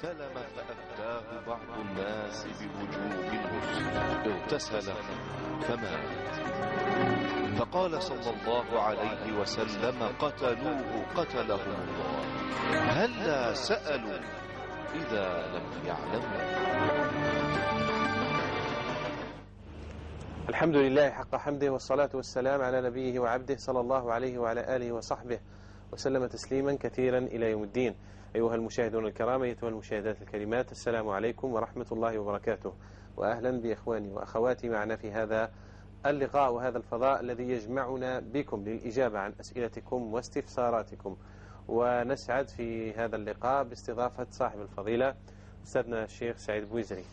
احتلم فأفتاه بعض الناس بوجوب الغسل، اغتسل فمات. فقال صلى الله عليه وسلم: قتلوه قتلهم الله، هلا سألوا إذا لم يعلموا. الحمد لله حق حمده، والصلاة والسلام على نبيه وعبده صلى الله عليه وعلى آله وصحبه وسلم تسليما كثيرا إلى يوم الدين. أيها المشاهدون الكرام، أيها المشاهدات الكريمات، السلام عليكم ورحمة الله وبركاته، وأهلا بإخواني وأخواتي معنا في هذا اللقاء وهذا الفضاء الذي يجمعنا بكم للإجابة عن أسئلتكم واستفساراتكم. ونسعد في هذا اللقاء باستضافة صاحب الفضيلة أستاذنا الشيخ سعيد بويزري.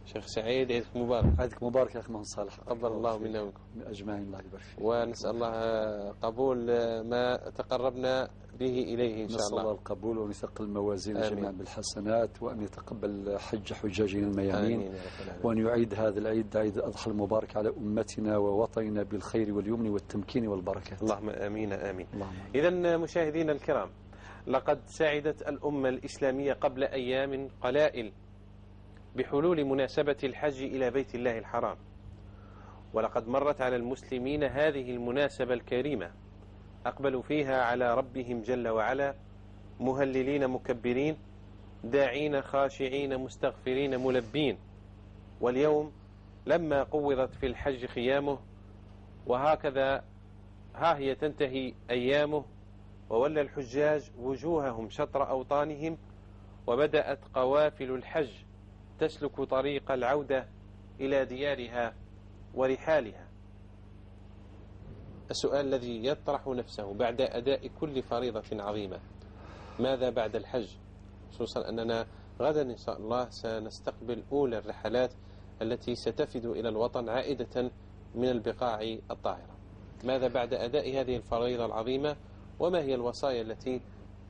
شيخ سعيد، عيدك مبارك. عيدك مبارك يا أخي محمد صالح، تقبل الله منا ومنكم أجمعين، الله يبارك فيك. ونسأل الله قبول ما تقربنا به إليه إن شاء الله. نسأل الله القبول وأن يثقل الموازين جميعا بالحسنات، وأن يتقبل حج حجاجنا الميامين، وأن يعيد هذا العيد، عيد الأضحى المبارك، على أمتنا ووطننا بالخير واليمن والتمكين والبركات. اللهم آمين آمين. إذا مشاهدينا الكرام، لقد سعدت الأمة الإسلامية قبل أيام قلائل بحلول مناسبة الحج إلى بيت الله الحرام، ولقد مرت على المسلمين هذه المناسبة الكريمة، أقبلوا فيها على ربهم جل وعلا مهللين مكبرين، داعين خاشعين مستغفرين ملبين. واليوم لما قوضت في الحج خيامه، وهكذا ها هي تنتهي أيامه، وولى الحجاج وجوههم شطر أوطانهم، وبدأت قوافل الحج تسلك طريق العودة إلى ديارها ورحالها. السؤال الذي يطرح نفسه بعد أداء كل فريضة عظيمة: ماذا بعد الحج؟ خصوصا أننا غدا إن شاء الله سنستقبل أولى الرحلات التي ستفد إلى الوطن عائدة من البقاع الطاهرة. ماذا بعد أداء هذه الفريضة العظيمة؟ وما هي الوصايا التي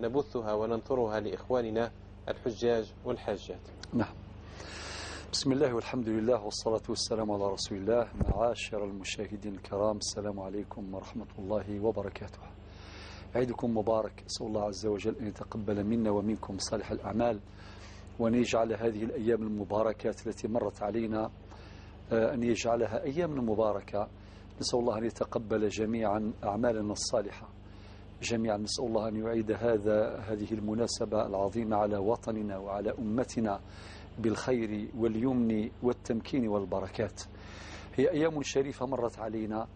نبثها وننثرها لإخواننا الحجاج والحاجات؟ نعم. بسم الله والحمد لله والصلاة والسلام على رسول الله. معاشر المشاهدين الكرام، السلام عليكم ورحمة الله وبركاته. عيدكم مبارك. أسأل الله عز وجل أن يتقبل منا ومنكم صالح الأعمال، وأن يجعل هذه الأيام المباركات التي مرت علينا أن يجعلها أيام مباركة. نسأل الله أن يتقبل جميعا أعمالنا الصالحة جميعا. نسأل الله أن يعيد هذه المناسبة العظيمة على وطننا وعلى أمتنا بالخير واليمن والتمكين والبركات. هي أيام شريفة مرت علينا،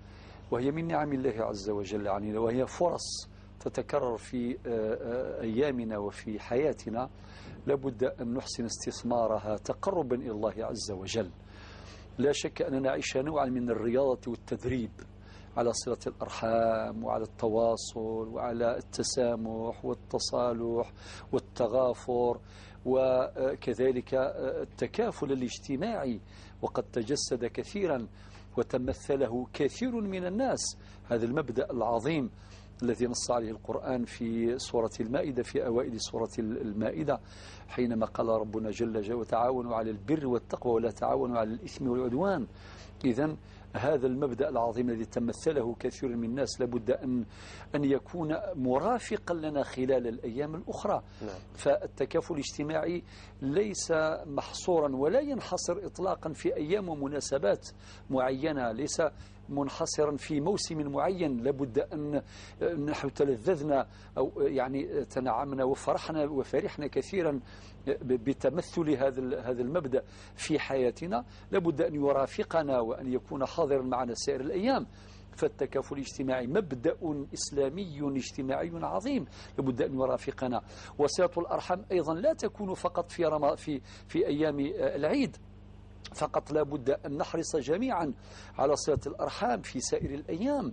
وهي من نعم الله عز وجل علينا، وهي فرص تتكرر في أيامنا وفي حياتنا، لابد أن نحسن استثمارها تقربا إلى الله عز وجل. لا شك أننا نعيش نوعا من الرياضة والتدريب على صلة الأرحام، وعلى التواصل، وعلى التسامح والتصالح والتغافر، وكذلك التكافل الاجتماعي، وقد تجسد كثيرا وتمثله كثير من الناس هذا المبدأ العظيم الذي نص عليه القرآن في سورة المائدة، في أوائل سورة المائدة، حينما قال ربنا جل جلاله: وتعاونوا على البر والتقوى ولا تعاونوا على الإثم والعدوان. إذن هذا المبدأ العظيم الذي تمثله كثير من الناس لابد أن يكون مرافقا لنا خلال الأيام الأخرى. فالتكافل الاجتماعي ليس محصورا ولا ينحصر إطلاقا في أيام ومناسبات معينة، ليس منحصرا في موسم معين. لابد أن نحن تلذذنا أو يعني تنعمنا وفرحنا وفرحنا كثيرا بتمثل هذا المبدأ في حياتنا. لابد أن يرافقنا وأن يكون حاضرا معنا سائر الأيام. فالتكافل الاجتماعي مبدأ إسلامي اجتماعي عظيم، لابد أن يرافقنا. وصلة الأرحام أيضا لا تكون فقط في أيام العيد فقط، لا بد أن نحرص جميعا على صلة الأرحام في سائر الأيام.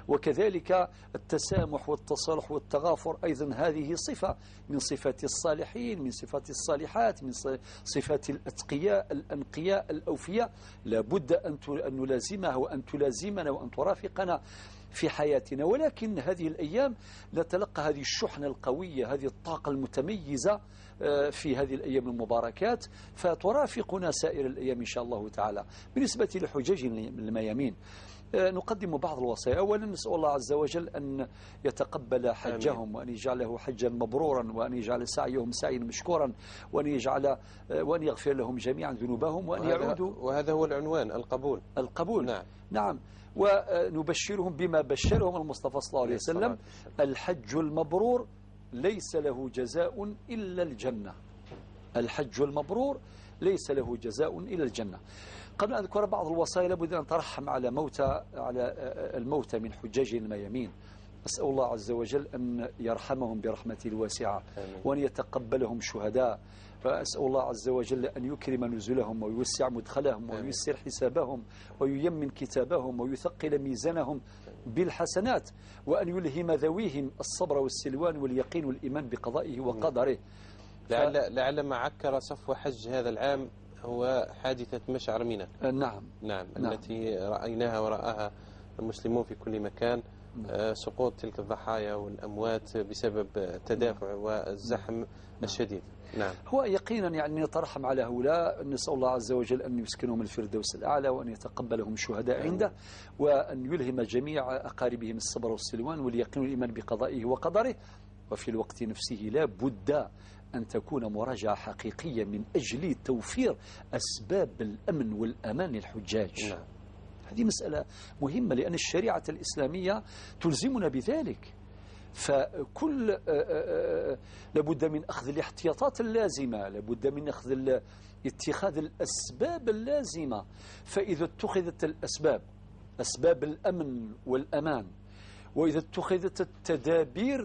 وكذلك التسامح والتصالح والتغافر أيضا هذه صفة من صفات الصالحين، من صفات الصالحات، من صفات الأتقياء الأنقياء الأوفياء. لا بد أن نلازمها وأن تلازمنا وأن ترافقنا في حياتنا. ولكن هذه الأيام نتلقى هذه الشحنة القوية، هذه الطاقة المتميزة في هذه الأيام المباركات، فترافقنا سائر الأيام إن شاء الله تعالى. بالنسبة لحجاج الميامين، نقدم بعض الوصايا. أولا نسأل الله عز وجل أن يتقبل حجهم، وأن يجعله حجا مبرورا، وأن يجعل سعيهم سعيا مشكورا، وأن يغفر لهم جميعا ذنوبهم، وأن يعودوا. وهذا هو العنوان، القبول. نعم. ونبشرهم بما بشرهم المصطفى صلى الله عليه وسلم: الحج المبرور ليس له جزاء إلا الجنة. الحج المبرور ليس له جزاء إلا الجنة. قبل أن أذكر بعض الوصايا لابد أن نترحم على الموتى من حجاج الميامين. أسأل الله عز وجل أن يرحمهم برحمته الواسعة، وأن يتقبلهم شهداء. فأسأل الله عز وجل أن يكرم نزلهم، ويوسع مدخلهم، ويسر حسابهم، وييمن كتابهم، ويثقل ميزانهم بالحسنات، وأن يلهم ذويهم الصبر والسلوان واليقين والإيمان بقضائه وقدره. لعل ما عكر صفو حج هذا العام هو حادثة مشعر منى. نعم. التي رأيناها ورآها المسلمون في كل مكان. سقوط تلك الضحايا والأموات بسبب التدافع والزحم الشديد. نعم. هو يقينا يعني نترحم على هؤلاء، نسأل الله عز وجل أن يسكنهم الفردوس الأعلى، وأن يتقبلهم شهداء عنده، وأن يلهم جميع أقاربهم الصبر والسلوان واليقين والإيمان بقضائه وقدره. وفي الوقت نفسه لا بد أن تكون مراجعة حقيقية من أجل توفير أسباب الأمن والأمان للحجاج. نعم. هذه مسألة مهمة، لأن الشريعة الإسلامية تلزمنا بذلك. فكل لابد من أخذ الاحتياطات اللازمة، لابد من اتخاذ الأسباب اللازمة. فإذا اتخذت الأسباب، أسباب الأمن والأمان، وإذا اتخذت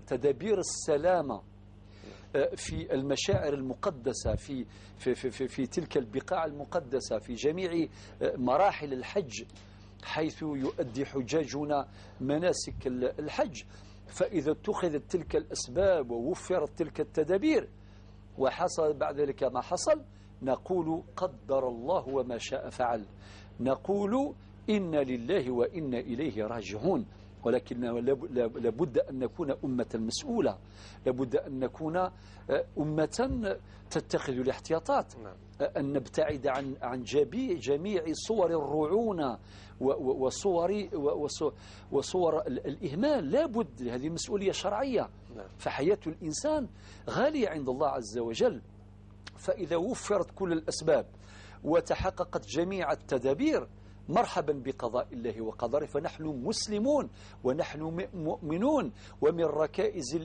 تدابير السلامة في المشاعر المقدسة، في تلك البقاع المقدسة، في جميع مراحل الحج حيث يؤدي حجاجنا مناسك الحج، فإذا اتخذت تلك الأسباب ووفرت تلك التدابير وحصل بعد ذلك ما حصل، نقول قدر الله وما شاء فعل، نقول إنا لله وإنا إليه راجعون. ولكن لابد أن نكون أمة مسؤولة، لابد أن نكون أمة تتخذ الاحتياطات، أن نبتعد عن جميع صور الرعونة وصور الإهمال. لابد، هذه مسؤولية شرعية. فحياة الإنسان غالية عند الله عز وجل. فإذا وفرت كل الأسباب وتحققت جميع التدابير، مرحبا بقضاء الله وقدره، فنحن مسلمون ونحن مؤمنون. ومن ركائز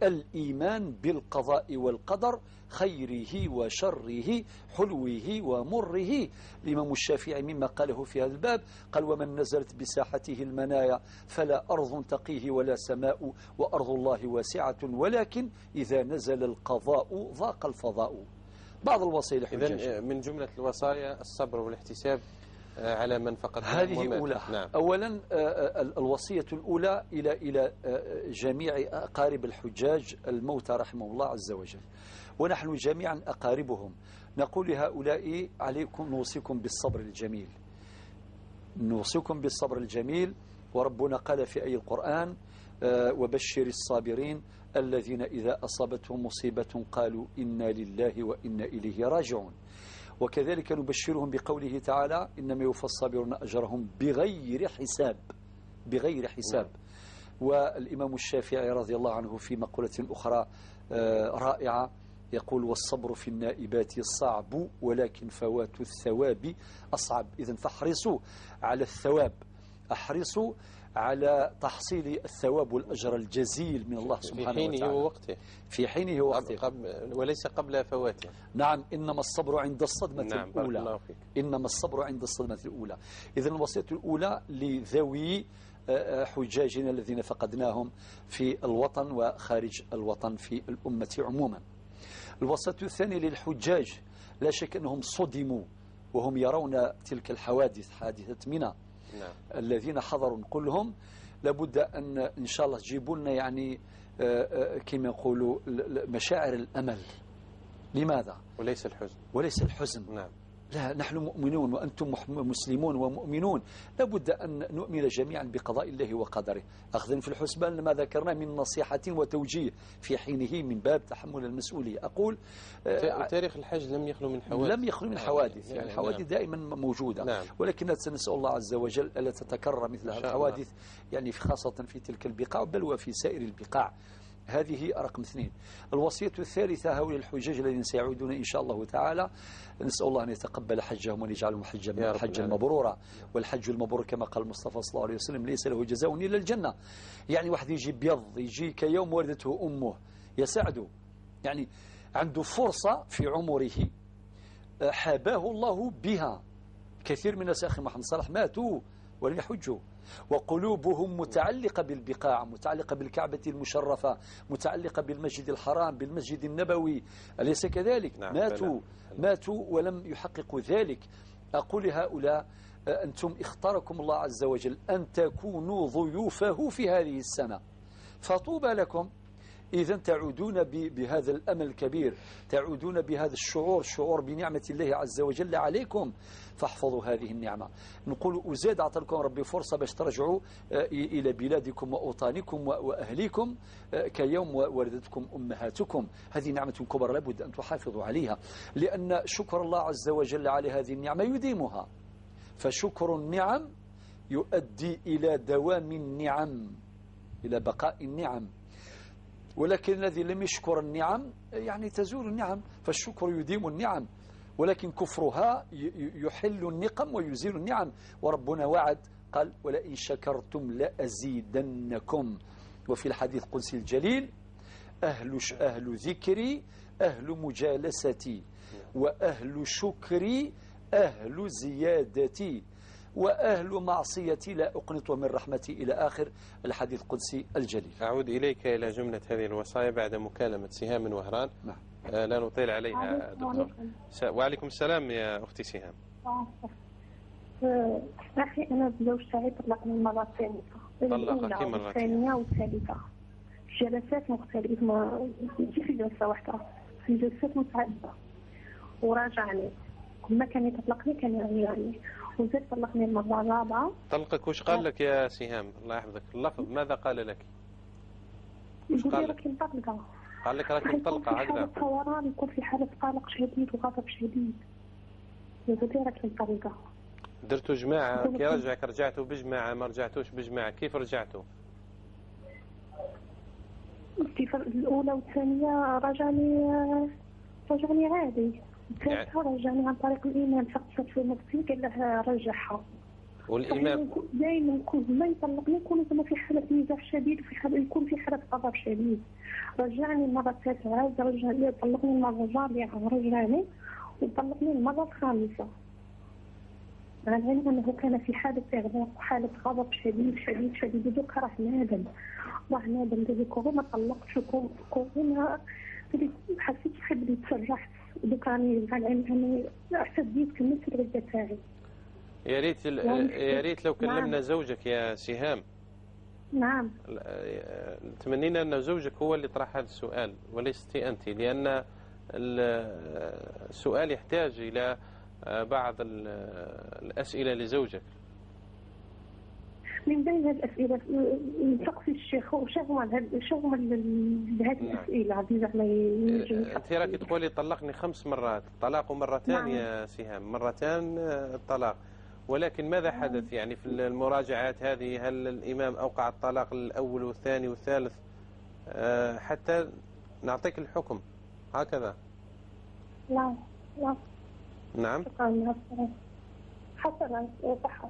الإيمان بالقضاء والقدر، خيره وشره، حلوه ومره. الإمام الشافعي مما قاله في هذا الباب قال: ومن نزلت بساحته المنايا فلا أرض تقيه ولا سماء، وأرض الله واسعة، ولكن إذا نزل القضاء ضاق الفضاء. بعض الوصايا. إذن من جملة الوصايا الصبر والاحتساب على من فقد هذه أولى. نعم. أولا الوصية الأولى إلى جميع أقارب الحجاج الموتى رحمه الله عز وجل، ونحن جميعا أقاربهم، نقول لهؤلاء: عليكم، نوصيكم بالصبر الجميل، نوصيكم بالصبر الجميل. وربنا قال في آية القرآن: وبشر الصابرين الذين إذا أصابتهم مصيبة قالوا إنا لله وإنا إليه راجعون. وكذلك نبشرهم بقوله تعالى: إنما يوفى الصابرون أجرهم بغير حساب. بغير حساب. والإمام الشافعي رضي الله عنه في مقولة أخرى رائعة يقول: والصبر في النائبات صعب ولكن فوات الثواب أصعب. إذن فاحرصوا على الثواب، احرصوا على تحصيل الثواب والأجر الجزيل من الله سبحانه وتعالى في حينه ووقته، في حينه ووقته، وليس قبل فواته. نعم. إنما الصبر عند الصدمة نعم. الأولى. إنما الصبر عند الصدمة الأولى. إذن الوصية الأولى لذوي حجاجنا الذين فقدناهم في الوطن وخارج الوطن في الأمة عموما. الوصية الثانية للحجاج، لا شك أنهم صدموا وهم يرون تلك الحوادث، حادثة منى. نعم. الذين حضروا، نقول لهم لابد أن شاء الله تجيبوا لنا يعني كما يقولوا مشاعر الأمل. لماذا؟ وليس الحزن. وليس الحزن. نعم. لا، نحن مؤمنون وأنتم مسلمون ومؤمنون، لابد أن نؤمن جميعا بقضاء الله وقدره، أخذا في الحسبان ما ذكرنا من نصيحة وتوجيه في حينه من باب تحمل المسؤولية. أقول تاريخ الحج لم يخلو من حوادث، لم يخلو من حوادث، يعني الحوادث دائما موجودة. نعم. ولكن نسأل الله عز وجل ألا تتكرر مثل هذه الحوادث، يعني خاصة في تلك البقاع بل وفي سائر البقاع. هذه رقم 2. الوصية الثالثة هؤلاء الحجاج الذين سيعودون إن شاء الله تعالى، نسأل الله أن يتقبل حجهم وأن يجعلهم حجا مبرورا. والحج المبرور كما قال المصطفى صلى الله عليه وسلم ليس له جزاء إلا الجنة. يعني واحد يجي بيض، يجي كيوم ولدته أمه، يسعده، يعني عنده فرصة في عمره حاباه الله بها. كثير من الناس أخي محمد صلاح ماتوا ولم يحجوا، وقلوبهم متعلقة بالبقاع، متعلقة بالكعبة المشرفة، متعلقة بالمسجد الحرام، بالمسجد النبوي، أليس كذلك؟ نعم. ماتوا ولم يحققوا ذلك. أقول لهؤلاء أنتم اختاركم الله عز وجل أن تكونوا ضيوفه في هذه السنة، فطوبى لكم. إذا تعودون بهذا الأمل الكبير، تعودون بهذا الشعور بنعمة الله عز وجل عليكم، فاحفظوا هذه النعمة. نقول أزاد أعطاكم ربي فرصة باش ترجعوا إلى بلادكم وأوطانكم وأهليكم كيوم ولدتكم أمهاتكم. هذه نعمة كبرى لابد أن تحافظوا عليها، لأن شكر الله عز وجل على هذه النعمة يديمها، فشكر النعم يؤدي إلى دوام النعم، إلى بقاء النعم. ولكن الذي لم يشكر النعم يعني تزول النعم، فالشكر يديم النعم، ولكن كفرها يحل النقم ويزيل النعم. وربنا وعد قال ولئن شكرتم لأزيدنكم. وفي الحديث القدسي الجليل أهل ذكري أهل مجالستي، وأهل شكري أهل زيادتي، وأهل معصيتي لا أقنط من رحمتي، إلى آخر الحديث القدسي الجليل. أعود إليك إلى جملة هذه الوصايا بعد مكالمة سهام وهران. نعم. لا نطيل عليها دكتور. وعليكم السلام يا أختي سهام. أخي أنا زوجتي طلقني مرتين، طلقك مرتين، الثانية والثالثة، في جلسات مختلفة، ما في جلسة واحدة، في جلسات متعددة، وراجعني. كل ما كان يطلقني كان يرجعني، وزاد طلقني المرة الرابعة. طلقك وش قال لك يا سهام؟ الله يحفظك، اللفظ ماذا قال لك؟ يقول لي راكي مطلقة. قال لك راكي مطلقة هكذا؟ يكون في حالة فوران، يكون في حالة قلق شديد وغضب شديد. يقول لي راكي مطلقة. درتوا جماعة كي رجعك رجعتوا بجماعة ما رجعتوش بجماعة، كيف رجعتوا؟ في الأولى والثانية رجعني عادي، الثالثة رجعني عن طريق الإيمان، فقط في نفسي قال له رجعها. والإمام دائما كل ما يطلقني يكون في حالة نزاع شديد، وفي حالة يكون في حالة غضب شديد. رجعني المرة الثالثة عاد رجعني، طلقني المرة الرابعة رجعني، وطلقني المرة الخامسة. على العلم أنه كان في حالة إغلاق وحالة غضب شديد شديد شديد، ودوك راه نادم ذلك ما طلقتش، وكورونا حسيت بلي تسرحت، ودوك راني على العلم أني اعتديت كملت العدة تاعي. يا ريت لو كلمنا زوجك يا سهام. نعم. تمنينا أن زوجك هو اللي طرح هذا السؤال وليست أنت، لأن السؤال يحتاج إلى بعض الأسئلة لزوجك. من بين هذه الأسئلة نسقسي الشيخ وش هما هذه الأسئلة عزيزة ما يجي. أنت راكي تقولي طلقني 5 مرات، طلاق مرتان. نعم. يا سهام مرتان الطلاق، ولكن ماذا حدث يعني في المراجعات هذه؟ هل الإمام أوقع الطلاق الأول والثاني والثالث حتى نعطيك الحكم هكذا؟ لا. نعم. حسنا صحة.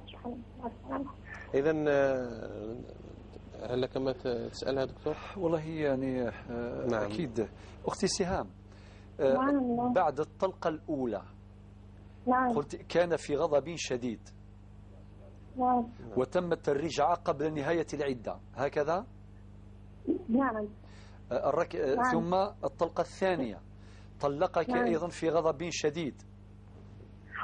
إذا هل لك ما تسألها دكتور؟ والله يعني نعم. أكيد أختي سهام. بعد الطلقة الأولى نعم. قلت كان في غضب شديد. نعم. وتمت الرجعة قبل نهاية العدة هكذا؟ نعم. نعم. ثم الطلقة الثانية طلقك نعم. أيضا في غضب شديد،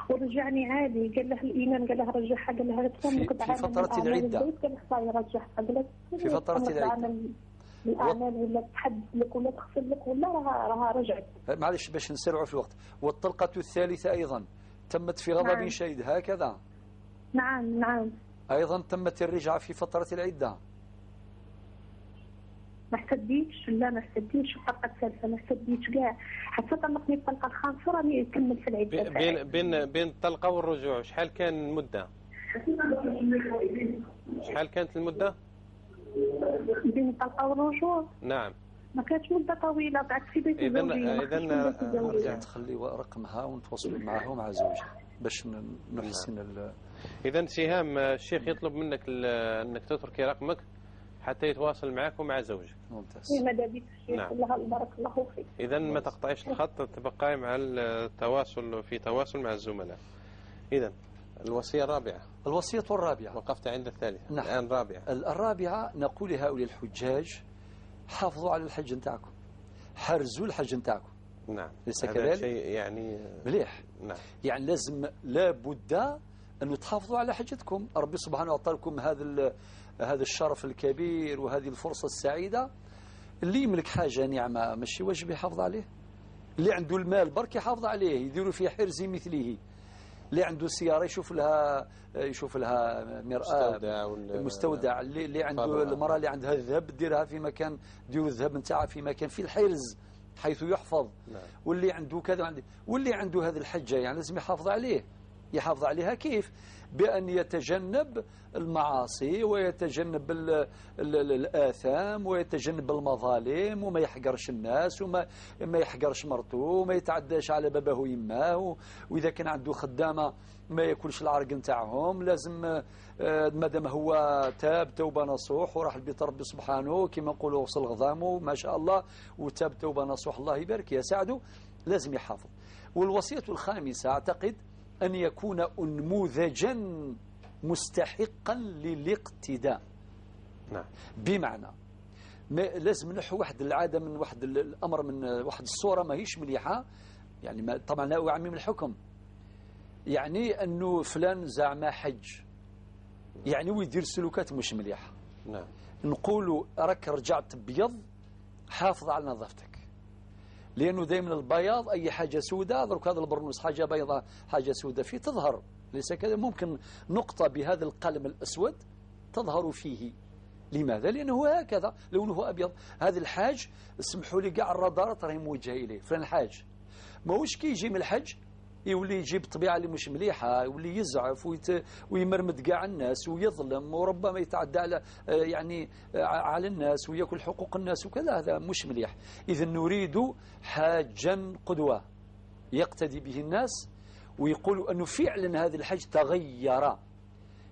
ورجعني عادي، قال له الإيمان، قال له رجعها، قال له في فترة العدة، قال له رجعها، في فترة العدة الأعمال ولا تحدث لك ولا تغسل لك ولا راها رجعت. معلش باش نسرعوا في الوقت. والطلقة الثالثة أيضا تمت في غضب نعم. شديد هكذا. نعم. أيضا تمت الرجعة في فترة العدة. ما احتديتش، لا ما احتديتش الطلقة الثالثة، ما احتديتش كاع حتى طلقني الطلقة الخامسة راني كملت في العدة. بين الطلقة والرجوع شحال كان المدة؟ شحال كانت المدة؟ بين الطلقة والرجوع نعم. ما كانتش مدة طويلة، بعد في بيت الزوجية. نرجع تخلي رقمها ونتواصل معها ومع زوجها باش نحسن. إذا سهام، الشيخ يطلب منك أنك تتركي رقمك حتى يتواصل معك ومع زوجك. ممتاز. ماذا بك الشيخ؟ نعم. بارك الله فيك. إذا ما تقطعيش الخط، تبقى مع التواصل، في تواصل مع الزملاء. إذا الوصية الرابعة. الوصية الرابعة. وقفت عند الثالثة. نعم. الآن الرابعة. الرابعة نقول لهؤلاء الحجاج حافظوا على الحج نتاعكم، حرزوا الحج نتاعكم. نعم. ليس هذا كذلك؟ شيء يعني مليح. نعم. يعني لازم لابد أن تحافظوا على حجتكم. ربي سبحانه وتعالى لكم هذا الشرف الكبير وهذه الفرصة السعيدة. اللي يملك حاجة نعمة ماشي واجب يحافظ عليه. اللي عنده المال برك يحافظ عليه، يديروا في حرز مثله. اللي عنده سيارة يشوف لها مرآة مستودع. اللي عنده المرأة اللي عندها الذهب ديرها في مكان، ديروا الذهب نتاعها في مكان في الحرز حيث يحفظ. نعم. واللي عنده كذا واللي عنده هذه الحجة يعني لازم يحافظ عليه. يحافظ عليها كيف؟ بأن يتجنب المعاصي ويتجنب الآثام ويتجنب المظالم، وما يحقرش الناس وما يحقرش مرته وما يتعداش على بابه ويماه. وإذا كان عنده خدامة ما ياكلش العرق نتاعهم. لازم مادام هو تاب توبة نصوح وراح لبيت ربي سبحانه كما نقولوا وصل غضامه ما شاء الله وتاب توبة نصوح الله يبارك يساعده، لازم يحافظ. والوصية الخامسة أعتقد أن يكون أنموذجا مستحقا للاقتداء. نعم. بمعنى لازم نحو واحد العادة من واحد الأمر من واحد الصورة ما هيش مليحة. يعني طبعا لا أعمم الحكم، يعني أنه فلان زعما حج يعني ويدير سلوكات مش مليحة. نعم. نقولوا راك رجعت بيض، حافظ على نظافتك، لأنه دائما البياض أي حاجة سوداء، درك هذا البرنوس حاجة بيضاء حاجة سوداء فيه تظهر. ليس كذا؟ ممكن نقطة بهذا القلم الأسود تظهر فيه. لماذا؟ لأنه هكذا لونه أبيض. هذا الحاج اسمحوا لي كاع الرادارات راهي موجهة إليه. فلان الحاج ماهوش كي يجي من الحج يولي يجيب طبيعة اللي مش مليحة، يولي يزعف ويمرمد كاع الناس ويظلم وربما يتعدى على يعني على الناس ويأكل حقوق الناس وكذا. هذا مش مليح. إذا نريد حاجا قدوة يقتدي به الناس ويقولوا أنه فعلا هذا الحج تغير.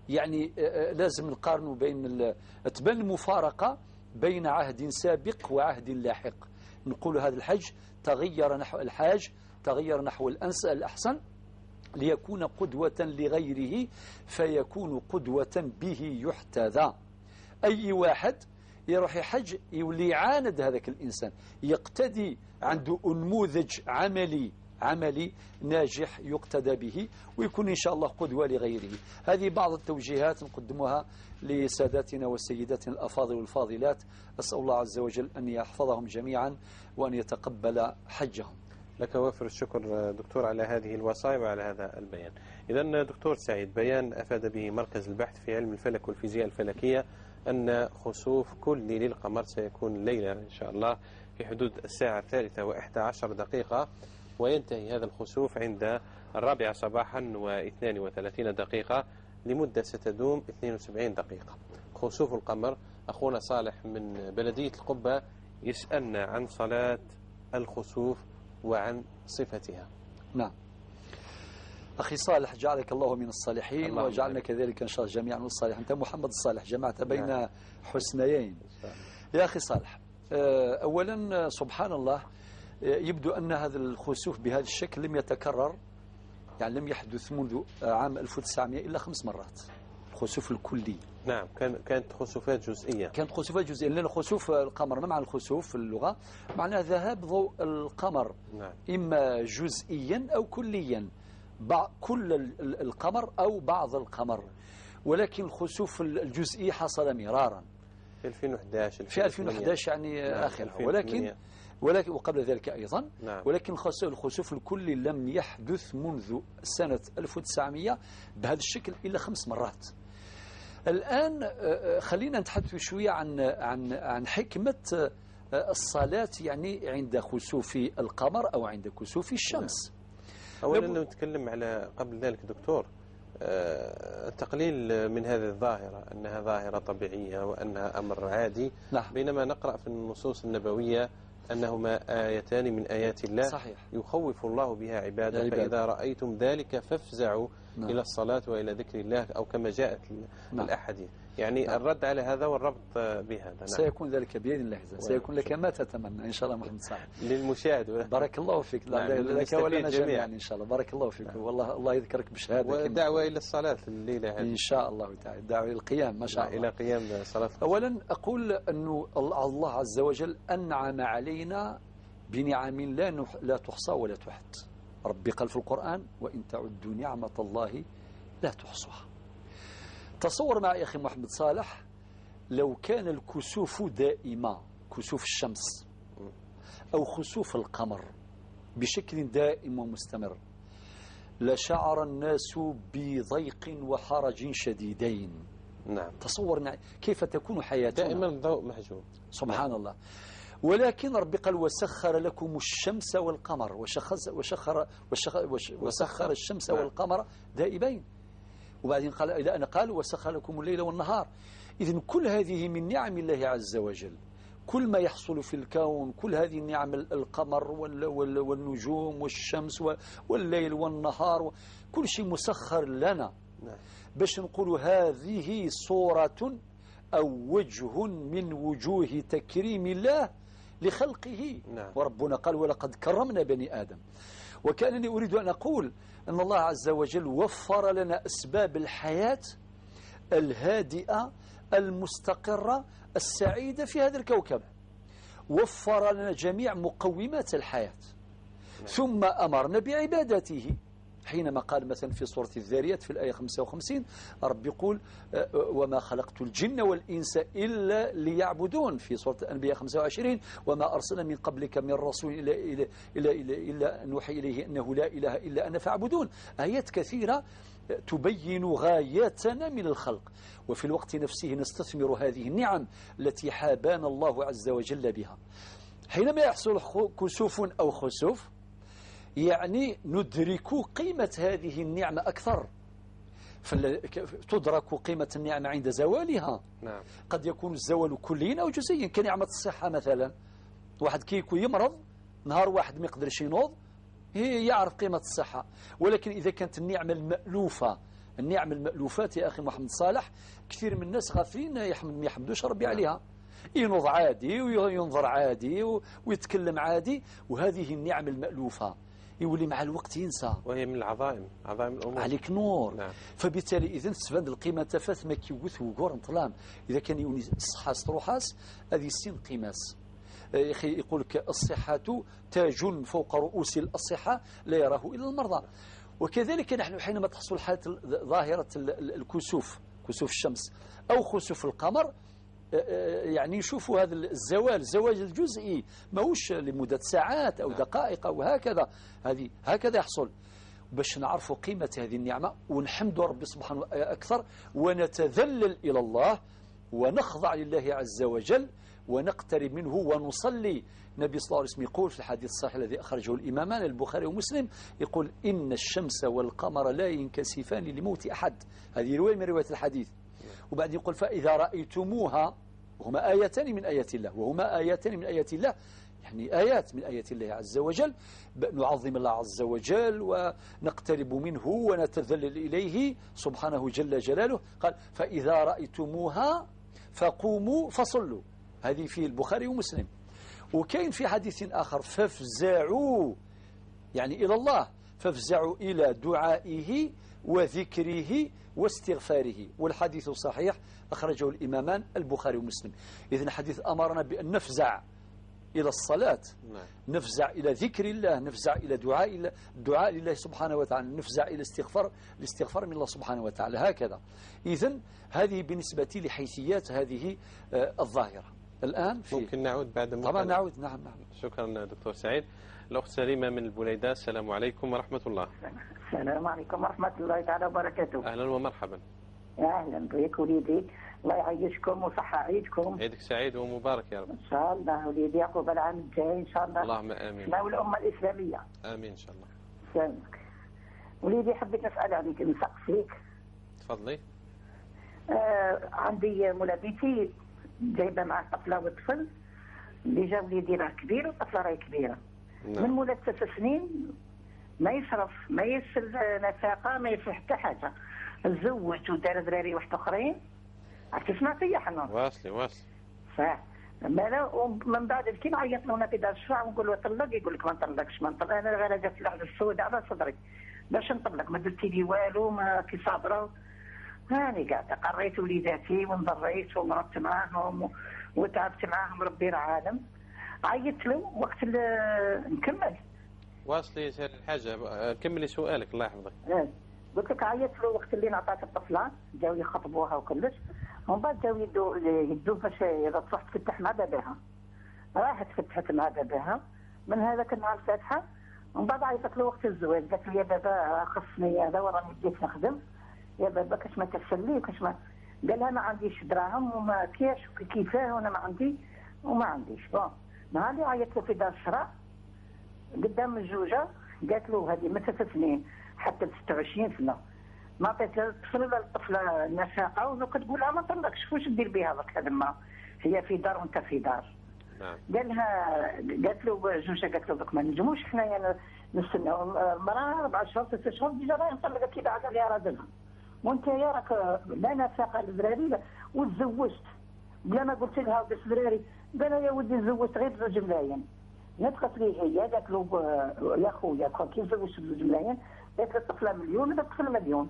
يعني لازم نقارنوا بين تبان المفارقة بين عهد سابق وعهد لاحق. نقول هذا الحج تغير نحو الحاج تغير نحو الأحسن ليكون قدوة لغيره فيكون قدوة به يحتذى. أي واحد يروح يحج يولي يعاند هذاك الإنسان، يقتدي، عنده نموذج عملي ناجح يقتدى به ويكون إن شاء الله قدوة لغيره. هذه بعض التوجيهات نقدمها لساداتنا وسيداتنا الأفاضل والفاضلات. أسأل الله عز وجل أن يحفظهم جميعا وأن يتقبل حجهم. لك وافر الشكر دكتور على هذه الوصايا وعلى هذا البيان. إذن دكتور سعيد، بيان أفاد به مركز البحث في علم الفلك والفيزياء الفلكية أن خسوف كلي للقمر سيكون الليلة إن شاء الله في حدود الساعة 3:11 وينتهي هذا الخسوف عند 4 صباحا و32 دقيقة لمدة ستدوم 72 دقيقة. خسوف القمر. أخونا صالح من بلدية القبة يسألنا عن صلاة الخسوف وعن صفتها. نعم أخي صالح، جعلك الله من الصالحين وجعلنا كذلك إن شاء الله جميعا من الصالحين. أنت محمد الصالح، جمعت بين نعم. حسنيين يا أخي صالح. أولا سبحان الله، يبدو أن هذا الخسوف بهذا الشكل لم يتكرر، يعني لم يحدث منذ عام 1900 إلا 5 مرات. الخسوف الكلي. نعم. كانت خسوفات جزئية. كانت خسوفات جزئية، لأن خسوف القمر ما معنى الخسوف في اللغة؟ معناه ذهاب ضوء القمر. نعم. إما جزئيا أو كليا، كل القمر أو بعض القمر. ولكن الخسوف الجزئي حصل مرارا في 2011 في 2011 يعني نعم. آخرها. ولكن ولكن وقبل ذلك أيضا. نعم. ولكن الخسوف الكلي لم يحدث منذ سنة 1900 بهذا الشكل إلا 5 مرات. الآن خلينا نتحدث شوية عن حكمة الصلاة يعني عند خسوف القمر أو عند كسوف الشمس. أولا نتكلم على قبل ذلك دكتور التقليل من هذه الظاهرة أنها ظاهرة طبيعية وأنها أمر عادي. نعم. بينما نقرأ في النصوص النبوية أنهما آيتان من آيات الله. صحيح. يخوف الله بها عباده، فإذا رأيتم ذلك فافزعوا نعم. إلى الصلاة وإلى ذكر الله، أو كما جاءت نعم. الأحاديث. يعني نعم. الرد على هذا والربط بهذا. نعم. سيكون ذلك بإذن الله، سيكون لك ما تتمنى إن شاء الله محمد صالح. للمشاهد. بارك الله فيك. نعم. لك ولنا جميعا إن شاء الله. بارك الله فيك. نعم. والله الله يذكرك بشهادة. ودعوة إلى الصلاة الليلة هذه إن شاء الله تعالى، دعوة إلى القيام ما شاء الله. إلى قيام صلاة. أولا أقول أن الله عز وجل أنعم علينا بنعم لا تحصى ولا تعد. ربي قال في القرآن: وإن تعدوا نعمة الله لا تحصوها. تصور معي أخي محمد صالح لو كان الكسوف دائما، كسوف الشمس أو خسوف القمر بشكل دائم ومستمر، لشعر الناس بضيق وحرج شديدين. نعم. تصور كيف تكون حياتنا. دائما الضوء محجوب. سبحان نعم. الله. ولكن ربي قال: وسخر لكم الشمس والقمر، وسخر الشمس والقمر دائبين. وبعدين قال إلى أن قال: وسخر لكم الليل والنهار. إذن كل هذه من نعم الله عز وجل. كل ما يحصل في الكون، كل هذه النعم، القمر والنجوم والشمس والليل والنهار، كل شيء مسخر لنا باش نقول هذه صورة أو وجه من وجوه تكريم الله لخلقه. نعم. وربنا قال: ولقد كرمنا بني آدم. وكأنني أريد أن أقول أن الله عز وجل وفر لنا أسباب الحياة الهادئة المستقرة السعيدة في هذا الكوكب، وفر لنا جميع مقومات الحياة. ثم أمرنا بعبادته، حينما قال مثلا في سورة الذاريات في الآية 55 رب يقول: وما خلقت الجن والإنس إلا ليعبدون. في سورة الأنبياء 25: وما أرسلنا من قبلك من رسول إلا نوحي إليه أنه لا إله إلا أنا فاعبدون. آيات كثيرة تبين غاياتنا من الخلق، وفي الوقت نفسه نستثمر هذه النعم التي حابانا الله عز وجل بها. حينما يحصل كسوف أو خسوف يعني ندرك قيمة هذه النعمة أكثر. تدرك قيمة النعمة عند زوالها. نعم. قد يكون الزوال كليا أو جزئيا، كنعمة الصحة مثلا. واحد كيكون يمرض نهار واحد ما يقدرش ينوض، يعرف قيمة الصحة. ولكن إذا كانت النعمة المألوفة، النعمة المألوفات يا أخي محمد صالح، كثير من الناس غافلين ما يحمدوش ربي عليها. ينوض عادي وينظر عادي ويتكلم عادي، وهذه النعمة المألوفة يولي مع الوقت ينسى، وهي من عظائم الأمور. عليك نور. نعم. فبالتالي إذن تفند القيمة تفات ما كيوث وقور انطلام. إذا كان يوني الصحة ستروحاس هذه السن قيماس. يا أخي يقول لك: الصحة تاج فوق رؤوس الصحة لا يراه إلا المرضى. وكذلك نحن حينما تحصل حالة ظاهرة الكسوف، كسوف الشمس أو خسوف القمر، يعني نشوفوا هذا الزواج الجزئي ماهوش لمدة ساعات أو دقائق أو هكذا، هكذا يحصل، باش نعرفوا قيمة هذه النعمة ونحمد ربي سبحانه أكثر، ونتذلل إلى الله ونخضع لله عز وجل ونقترب منه ونصلي. النبي صلى الله عليه وسلم يقول في الحديث الصحيح الذي أخرجه الإمامان البخاري ومسلم، يقول: إن الشمس والقمر لا ينكسفان لموت أحد. هذه رواية من رواية الحديث. وبعد يقول: فإذا رأيتموها، وهما آيتان من آيات الله، وهما آيتان من آيات الله، يعني آيات من آيات الله عز وجل، نعظم الله عز وجل ونقترب منه ونتذلل إليه سبحانه جل جلاله. قال: فإذا رأيتموها فقوموا فصلوا. هذه في البخاري ومسلم. وكاين في حديث آخر: فافزعوا، يعني إلى الله، فافزعوا إلى دعائه وذكره واستغفاره. والحديث صحيح أخرجه الإمامان البخاري ومسلم. إذن الحديث أمرنا بأن نفزع إلى الصلاة، نفزع إلى ذكر الله، نفزع إلى دعاء لله سبحانه وتعالى، نفزع إلى الاستغفار من الله سبحانه وتعالى. هكذا. إذن هذه بالنسبة لحيثيات هذه الظاهرة. الآن ممكن نعود بعد طبعا مقابلة. نعود. نعم. شكرا دكتور سعيد. الأخت سليمة من البليدة، السلام عليكم ورحمة الله. السلام عليكم ورحمة الله تعالى وبركاته. أهلا ومرحبا. أهلا بك وليدي، الله يعيشكم وصحة عيدكم. عيدك سعيد ومبارك يا رب. إن شاء الله وليدي، عقب العام الجاي إن شاء الله. اللهم آمين. احنا والأمة الإسلامية. آمين إن شاء الله. سلامك وليدي، حبيت نسأل عليك نسقسيك. تفضلي. عندي مولابيتي جايبة مع طفلة وطفل، اللي جا وليدي راه كبير والطفلة راهي كبيرة. نعم. من مولا 3 سنين ما يصرف، ما يسل نفقة، ما يسل حتى حاجة. تزوج ودار دراري واحد اخرين، عرفتي سمعت فيا حنا واصلي. صح. من بعد كي نعيط لنا في دار الشفاعة ونقول له طلق، يقول لك ما نطلقش. انا غير جات اللحظه السوداء على صدري باش نطلق، ما درتي لي والو، ما كي صابره. هاني قاعده قريت وليداتي ونضريت ومرضت معاهم وتعبت معاهم، ربي العالم. عيطت له وقت نكمل. واصلي الحاجة، كملي سؤالك الله يحفظك. قلت لك عيطت له وقت اللي نعطات الطفله، جاو يخطبوها وكلش، ومن بعد جاو يدو باش تروح تفتح مع باباها. راحت فتحت مع باباها من هذاك النهار الفاتحه. ومن بعد عيطت له وقت الزواج، قالت له يا بابا خصني هذا وراني بديت نخدم، يا بابا كاش ما تفسر لي وكاش ما. قال لها ما عنديش دراهم وما كاش كيفاه، وانا ما عندي وما عنديش. بون نهار اللي عيطت له في دار الشراء قدام الزوجه، قالت له هذه من 3 سنين حتى 26 سنه ما عطيت الطفل ولا الطفله النفقه، وكتقول لها ما طلقش، واش دير بها وقت هذا؟ ما هي في دار وانت في دار. نعم. قالت له الزوجه، قالت له ما نجموش حنايا نستناو المراه 4 شهور 6 شهور ديجا راهي مطلقه كي بعد عليها راجلها، وانت يا راك لا نفقه للدراري وتزوجت بلا ما قلت لها ودرت دراري. قال يا ودي تزوجت غير ب2 ملايين. نطقت لي هي، قالت له يا خويا كي تزوجت ب2 ملايين، قالت له الطفله مليون ولا الطفل مليون.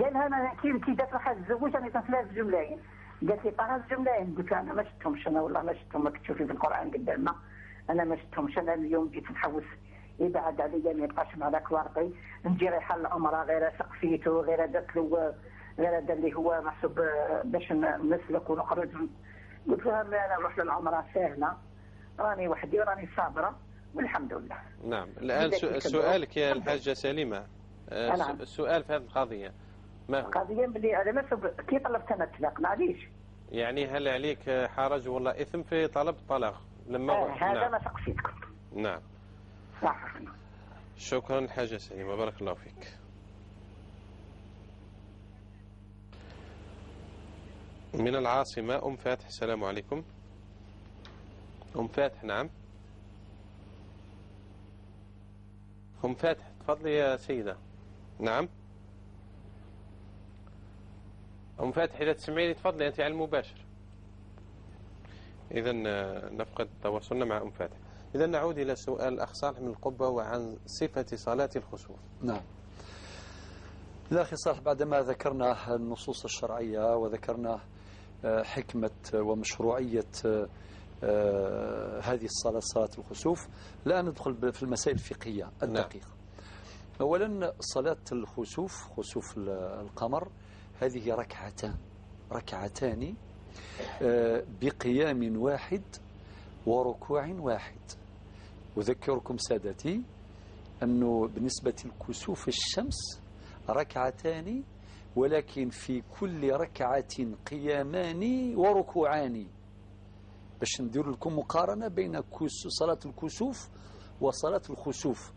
قالها انا كي دات روحها تزوج انا تنفلها 2 ملايين. قالت لي طاها 2 ملايين. قلت لها انا ما شفتهمش، انا والله ما شفتهم، ما كتشوفي في القران قدامنا، انا ما شفتهمش. انا اليوم جيت نحوس يبعد عليا ما يبقاش مع ذاك ورقي، نجي رايحه للعمره غير سقفيته، غير درت له غير هذا اللي هو محسوب باش نسلك ونخرج. قلت لها انا نروح للعمره سهله، راني وحدي وراني صابره والحمد لله. نعم. الآن سؤالك يا الحاجة سليمة، السؤال في هذه القضية ما هو؟ القضية بلي أنا كي طلبت أنا الطلاق معليش، يعني هل عليك حرج ولا إثم في طلب الطلاق لما هذا نعم. ما سقسيتكم. نعم صح. شكرا حاجة سليمة، بارك الله فيك. من العاصمة أم فاتح، السلام عليكم. أم فاتح. نعم أم فاتح، تفضلي يا سيدة. نعم أم فاتح، إذا تسمعيني تفضلي أنت على المباشر. إذا نفقد تواصلنا مع أم فاتح. إذا نعود إلى سؤال الأخ صالح من القبة وعن صفة صلاة الخسوف. نعم. الأخي صالح، بعدما ذكرنا النصوص الشرعية وذكرنا حكمة ومشروعية هذه الصلاة، صلاة الخسوف، لا ندخل في المسائل الفقهية الدقيقة. نعم. أولا صلاة الخسوف، خسوف القمر، هذه ركعتان بقيام واحد وركوع واحد. أذكركم سادتي أنه بالنسبة لكسوف الشمس ركعتان، ولكن في كل ركعة قيامان وركوعان، باش ندير لكم مقارنة بين صلاة الكسوف وصلاة الخسوف،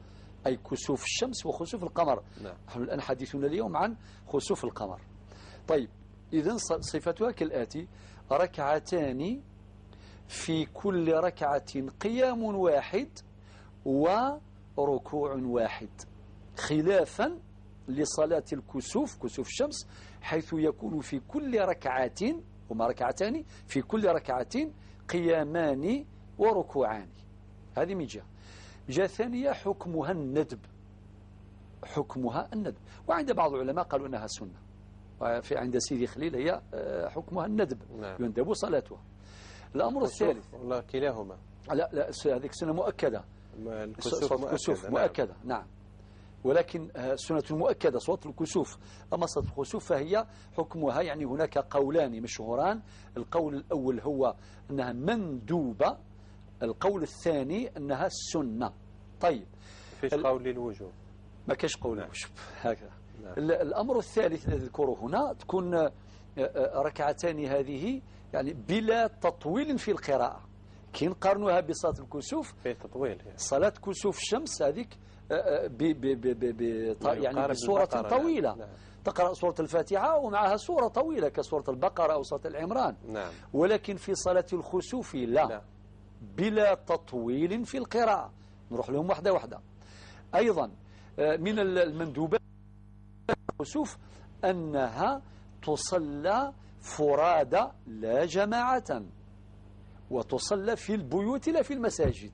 أي كسوف الشمس وخسوف القمر. نعم. نحن الآن حديثنا اليوم عن خسوف القمر. طيب، إذن صفتها كالآتي: ركعتان في كل ركعة قيام واحد وركوع واحد، خلافا لصلاة الكسوف، كسوف الشمس، حيث يكون في كل ركعة، هما ركعتان، في كل ركعة قيامان وركوعان. هذه من جهة. جهة ثانية حكمها الندب، وعند بعض العلماء قالوا أنها سنة، عند سيدي خليل هي حكمها الندب. نعم. يندب صلاتها. الأمر الثالث، لا كلاهما، لا هذه سنة مؤكدة، الكسوف مؤكدة. نعم. ولكن سنة مؤكدة صلاة الكسوف. أما صلاة الكسوف فهي حكمها يعني هناك قولان مشهوران. القول الأول هو أنها مندوبة، القول الثاني أنها السنة. طيب فيش قول للوجوب؟ ما كاش قول للوجوب هكذا. الأمر الثالث الذي أذكره هنا تكون ركعتان هذه يعني بلا تطويل في القراءة. كي نقارنوها بصلاة الكسوف في تطويل صلاة كسوف الشمس هذيك يعني بصورة طويلة. نعم. تقرأ سورة الفاتحة ومعها سورة طويلة كسورة البقرة أو سورة العمران. نعم. ولكن في صلاة الخسوف لا، بلا تطويل في القراءة. نروح لهم واحدة واحدة. أيضا من المندوبات الخسوف أنها تصلى فرادى لا جماعة، وتصلى في البيوت لا في المساجد.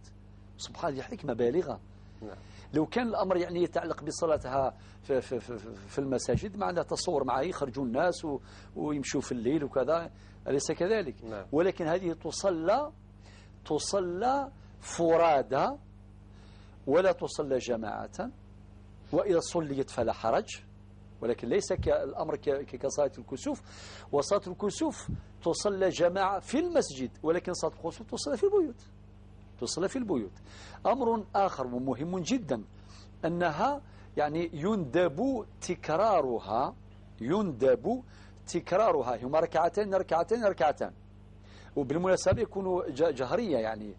سبحان الله، حكمة بالغة. نعم. لو كان الأمر يعني يتعلق بصلاتها في المساجد معناه تصور معه يخرجوا الناس ويمشوا في الليل وكذا، أليس كذلك؟ نعم. ولكن هذه تصلى فرادى ولا تصلى جماعة، وإذا صليت فلا حرج، ولكن ليس كالأمر كصلاة الكسوف. وصلاة الكسوف تصلى جماعة في المسجد، ولكن صلاة الكسوف تصلى في البيوت. أمر آخر ومهم جدا أنها يعني يندب تكرارها هما ركعتان. وبالمناسبة يكونوا جهرية، يعني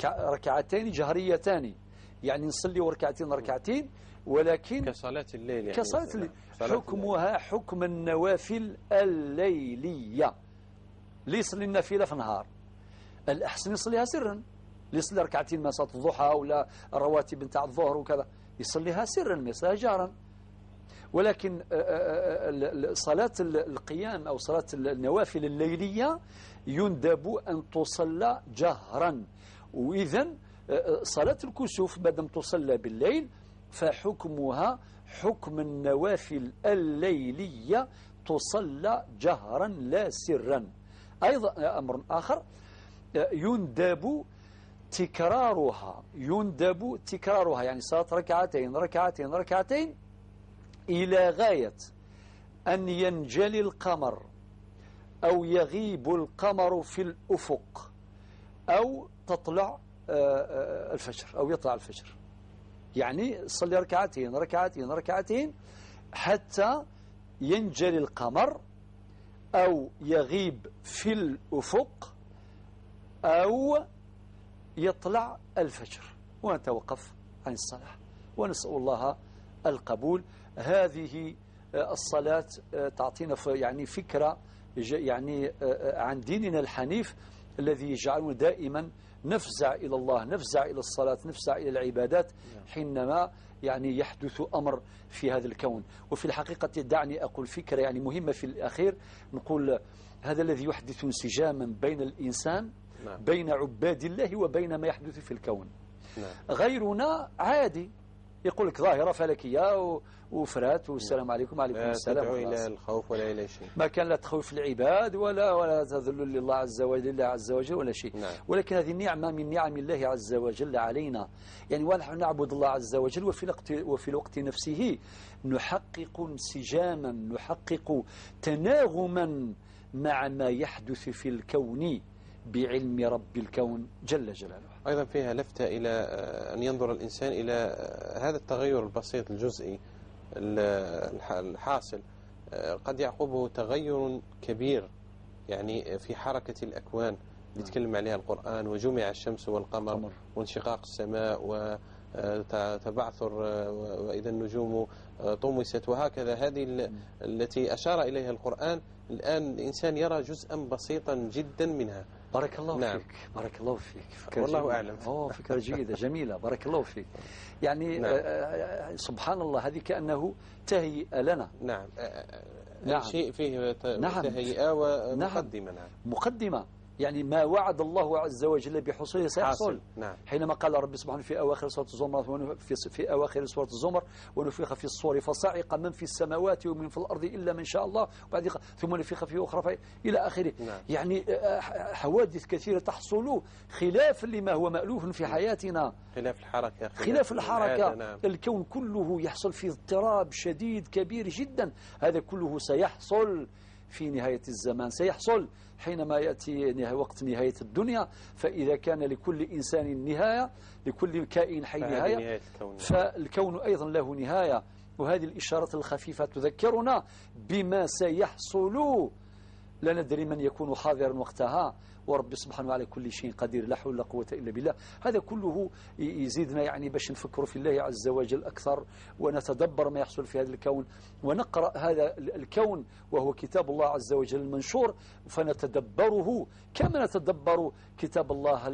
ركعتين جهريتان، يعني نصلي ركعتين ولكن كصلاة الليل، يعني كصلاة الليل. حكمها حكم النوافل الليلية. ليس للنافلة في النهار، الأحسن يصليها سرا. يصلي ركعتين ما صلاة الضحى ولا الرواتب نتاع الظهر وكذا يصليها سرا، ما يصليها جهرا. ولكن صلاة القيام أو صلاة النوافل الليلية يندب أن تصلى جهرا. وإذا صلاة الكسوف مادام تصلى بالليل فحكمها حكم النوافل الليلية، تصلى جهرا لا سرا. أيضا أمر آخر يندب تكرارها يعني صلاة ركعتين إلى غاية أن ينجلي القمر أو يغيب القمر في الأفق أو تطلع الفجر أو يطلع الفجر. يعني صلي ركعتين حتى ينجلي القمر أو يغيب في الأفق أو يطلع الفجر ونتوقف عن الصلاة ونسأل الله القبول. هذه الصلاة تعطينا يعني فكرة يعني عن ديننا الحنيف الذي يجعلنا دائما نفزع إلى الله، نفزع إلى الصلاة، نفزع إلى العبادات حينما يعني يحدث أمر في هذا الكون. وفي الحقيقة دعني أقول فكرة يعني مهمة في الأخير، نقول هذا الذي يحدث انسجاما بين الإنسان بين عباد الله وبين ما يحدث في الكون. غيرنا عادي يقول لك ظاهرة فلكية وفرات والسلام عليكم وعليكم السلام، تدعو إلى الخوف ولا إلى شيء، ما كان لا تخوف العباد ولا تذل لله عز وجل ولا شيء. ولكن هذه نعمة من نعم الله عز وجل علينا، يعني ونحن نعبد الله عز وجل وفي الوقت نفسه نحقق انسجاما، نحقق تناغما مع ما يحدث في الكون بعلم رب الكون جل جلاله. أيضا فيها لفتة إلى أن ينظر الإنسان إلى هذا التغير البسيط الجزئي الحاصل، قد يعقبه تغير كبير يعني في حركة الأكوان يتكلم عليها القرآن، وجمع الشمس والقمر وانشقاق السماء وتبعثر وإذا النجوم طمست، وهكذا هذه التي أشار إليها القرآن. الآن الإنسان يرى جزءا بسيطا جدا منها. بارك الله فيك، بارك الله فيك، والله أعلم. فكرة جيدة جميلة، بارك الله فيك. يعني سبحان الله، هذه كأنه تهيئة لنا. نعم. شيء فيه تهيئة ومقدمة. مقدمة يعني ما وعد الله عز وجل بحصوله سيحصل. نعم. حينما قال رب سبحانه في أواخر سورة الزمر في أواخر سورة الزمر ونفخ في الصور فصعق من في السماوات ومن في الأرض إلا من شاء الله وبعد ثم نفخ في أخرى إلى آخره. نعم. يعني حوادث كثيرة تحصل خلاف لما هو مألوف في حياتنا، خلاف الحركة. نعم. الكون كله يحصل فيه اضطراب شديد كبير جدا، هذا كله سيحصل في نهاية الزمان، سيحصل حينما يأتي وقت نهاية الدنيا. فإذا كان لكل إنسان نهاية، لكل كائن حي نهاية، فالكون أيضا له نهاية. وهذه الإشارة الخفيفة تذكرنا بما سيحصل، لا ندري من يكون حاضرا وقتها، ورب سبحانه على كل شيء قدير، لا حول ولا قوة إلا بالله. هذا كله يزيدنا يعني باش نفكر في الله عز وجل أكثر، ونتدبر ما يحصل في هذا الكون، ونقرأ هذا الكون وهو كتاب الله عز وجل المنشور، فنتدبره كما نتدبر كتاب الله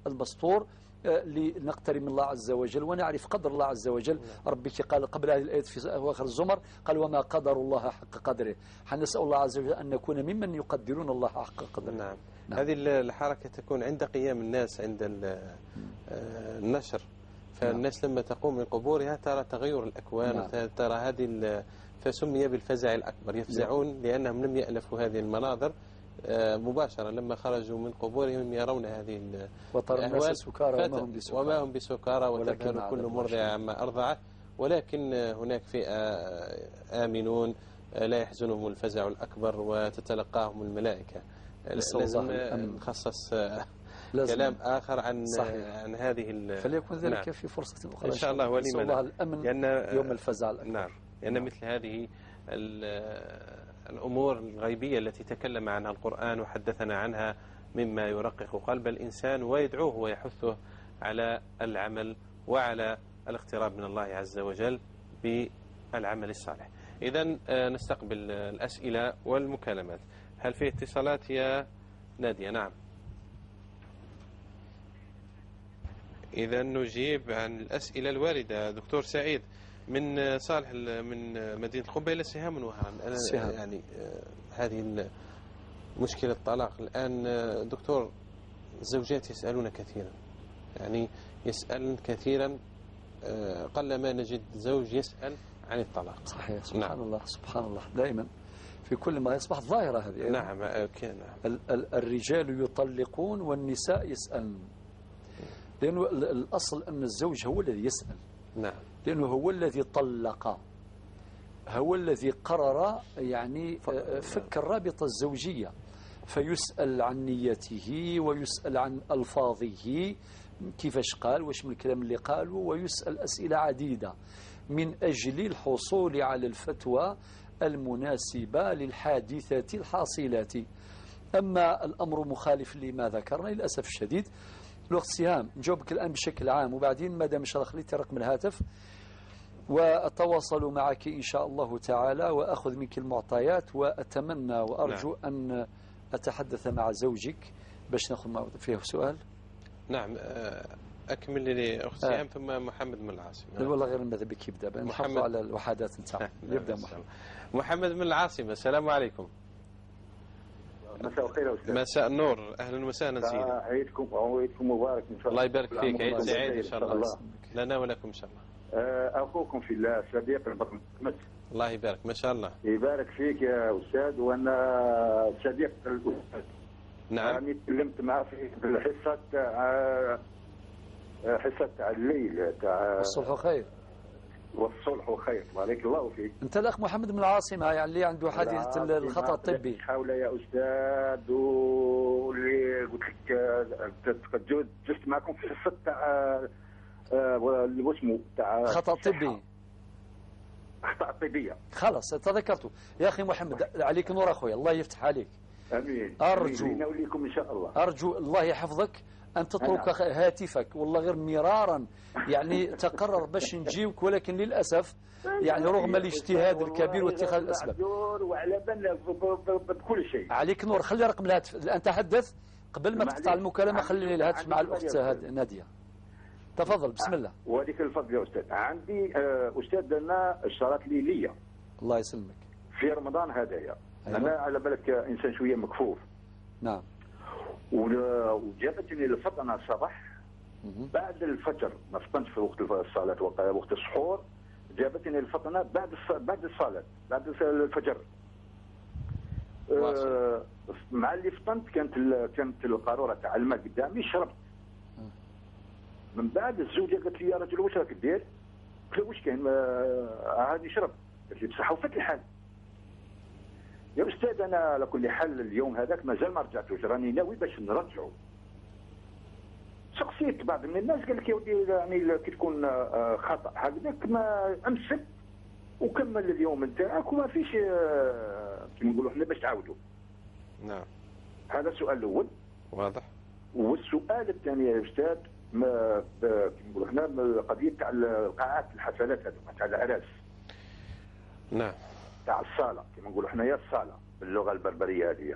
المسطور لنقترب من الله عز وجل ونعرف قدر الله عز وجل. ربك قال قبل هذه الآية في أواخر الزمر قال وما قدر الله حق قدره. حنسأل الله عز وجل أن نكون ممن يقدرون الله حق قدره. نعم. هذه الحركة تكون عند قيام الناس، عند النشر، فالناس لما تقوم من قبورها ترى تغير الأكوان. ترى هذه فسمي بالفزع الأكبر، يفزعون لأنهم لم يألفوا هذه المناظر مباشرة. لما خرجوا من قبورهم يرون هذه وترى الناس سكارى وما هم بسكارى وتذهل كل مرضع عما أرضعت، ولكن هناك فئة آمنون لا يحزنهم الفزع الأكبر وتتلقاهم الملائكة. لازم نخصص كلام آخر عن هذه فليكن ذلك في فرصة أخرى إن شاء الله. ولمن الله الأمن يوم الفزع الأكبر. نعم. لأن مثل هذه الأمور الغيبية التي تكلم عنها القرآن وحدثنا عنها مما يرقق قلب الإنسان ويدعوه ويحثه على العمل وعلى الاقتراب من الله عز وجل بالعمل الصالح. إذن نستقبل الأسئلة والمكالمات. هل في اتصالات يا نادية؟ نعم. إذن نجيب عن الأسئلة الواردة. دكتور سعيد من صالح من مدينة قبة إلى سهام وهران. أنا يعني هذه مشكلة الطلاق الآن دكتور، الزوجات يسألون كثيرا، يعني يسألن كثيرا، قلما نجد زوج يسأل عن الطلاق. صحيح. سبحان الله سبحان الله. دائما في كل ما يصبح ظاهرة هذه. نعم. الرجال يطلقون والنساء يسألن، لأنه الأصل أن الزوج هو الذي يسأل. نعم. لأنه هو الذي طلق، هو الذي قرر يعني فك الرابطة الزوجية، فيسأل عن نيته ويسأل عن ألفاظه كيفاش قال، واش من الكلام اللي قاله، ويسأل أسئلة عديدة من أجل الحصول على الفتوى المناسبة للحادثة الحاصلة. أما الأمر مخالف لما ذكرنا للأسف الشديد. الوقت سهام نجاوبك الآن بشكل عام، وبعدين مادام إن شاء الله خليتي رقم الهاتف وأتواصل معك إن شاء الله تعالى وأخذ منك المعطيات، وأتمنى وأرجو أن أتحدث مع زوجك باش ناخذ فيه سؤال. نعم. أكمل لي أخت سهام ثم محمد من العاصمة. والله غير ماذا بك يبدأ نحافظ على الوحدات نتاعنا. يبدأ محمد من العاصمة. السلام عليكم. مساء الخير يا أستاذ. مساء النور. أهلا وسهلا سيدي. عيدكم مبارك إن شاء الله. الله يبارك فيك. عيد سعيد إن شاء الله لنا ولكم إن شاء الله. أخوكم في الله صديق البرنامج. الله يبارك. ما شاء الله. يبارك فيك يا أستاذ، وأنا صديق الأستاذ. نعم. يعني تكلمت معه في الحصة حصة الليل تاع الصلح خير. والصلح خير. بارك الله فيك. أنت الأخ محمد من العاصمة يعني اللي عنده حادثة الخطأ الطبي. حاول يا أستاذ، واللي قلت لك جست معكم في حصة تاع واسمه تاع خطأ طبي. أخطاء طبية. خلاص تذكرته يا أخي محمد. عليك نور أخوي، الله يفتح عليك. أمين. أرجو وليكم إن شاء الله. أرجو الله يحفظك أن تترك هاتفك، والله غير مرارا يعني تقرر باش نجيوك، ولكن للأسف يعني رغم الاجتهاد الكبير واتخاذ الأسباب وعلى بالنا بكل شيء. عليك نور. خلي رقم الهاتف الآن، تحدث قبل ما تقطع المكالمة. خلي لي الهاتف مع الأخت نادية. تفضل بسم الله. وهذيك الفضل يا أستاذ. عندي أستاذ لنا اشترط لي ليا. الله يسلمك. في رمضان هدايا. أنا على بالك إنسان شوية مكفوف. نعم. وجابتني الفطنة الصباح بعد الفجر، ما فطنتش في وقت الصلاة وقت السحور، جابتني الفطنة بعد الصلاة بعد الفجر. مع اللي فطنت كانت القارورة تاع الماء قدامي، شربت. من بعد الزوجة قالت لي يا رجل واش راك دير؟ قلت له واش كاين؟ عادي شرب. قالت لي بصح وفات الحال. يا استاذ انا على كل حال اليوم هذاك مازال ما رجعتوش، راني ناوي باش نرجعه. سقسيت بعض من الناس قال لك يا ودي يعني كي تكون خطا هكذاك ما امسك وكمل اليوم نتاعك وما فيش كيما نقولوا احنا باش تعاودوا. نعم. هذا السؤال الاول. واضح. والسؤال الثاني يا استاذ كيما نقولوا احنا قضيه تاع القاعات الحفلات هذوما تاع الاعراس. نعم. تاع الصاله كيما نقولوا حنايا الصاله باللغه البربريه هذه.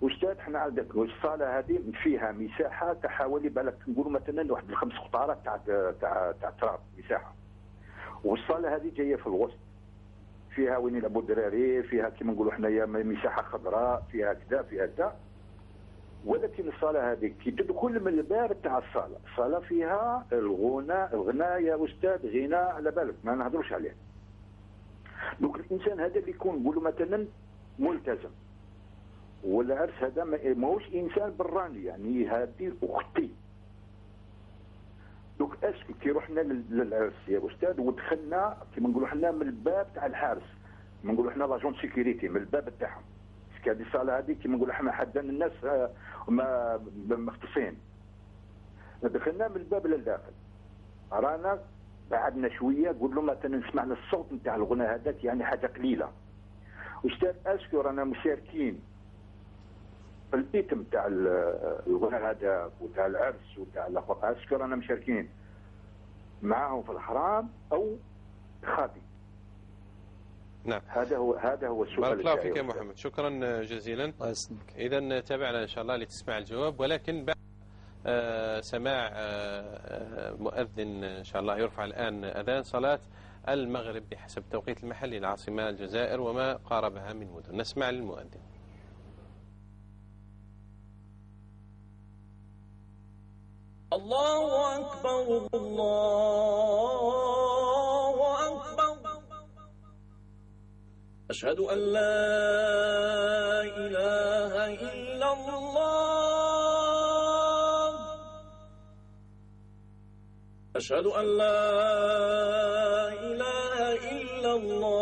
استاذ حنا عندك الصاله هذه فيها مساحه تاع حوالي بالك نقولوا مثلا واحد 5 قطارات تاع تراب مساحه. والصاله هذه جايه في الوسط. فيها وين يلعبوا الدراري، فيها كيما نقولوا حنايا مساحه خضراء، فيها كذا فيها كذا. ولكن الصاله هذه كي تدخل من الباب تاع الصاله فيها الغناء يا استاذ، غناء على بالك ما نهضروش عليه. دوك الانسان هذا اللي يكون نقولوا مثلا ملتزم، والعرس هذا ماهوش انسان براني، يعني هذه اختي. دوك اسكو كي رحنا للعرس يا استاذ ودخلنا كيما نقولوا حنا من الباب تاع الحارس، كيما نقولوا حنا لاجون سيكوريتي من الباب تاعهم. هذه الصاله هذه كيما نقولوا حنا حدان الناس مختصين. دخلنا من الباب للداخل، رانا بعدنا شويه قول له مثلا سمعنا الصوت نتاع الغناء هذاك يعني حاجه قليله. استاذ اسكو رانا مشاركين في الإيتم تاع الغناء هذا وتاع العرس وتاع الاخوات، اسكو رانا مشاركين معاهم في الحرام او خاطي؟ نعم. هذا هو السؤال. بارك الله فيك يا محمد، شكرا جزيلا. الله يسلمك. إذا تابعنا إن شاء الله لتسمع الجواب، ولكن بعد سماع مؤذن إن شاء الله يرفع الآن أذان صلاة المغرب بحسب التوقيت المحلي العاصمة الجزائر وما قاربها من مدن. نسمع للمؤذن. الله أكبر الله أكبر، أشهد أن لا إله إلا الله، أشهد أن لا إله إلا الله،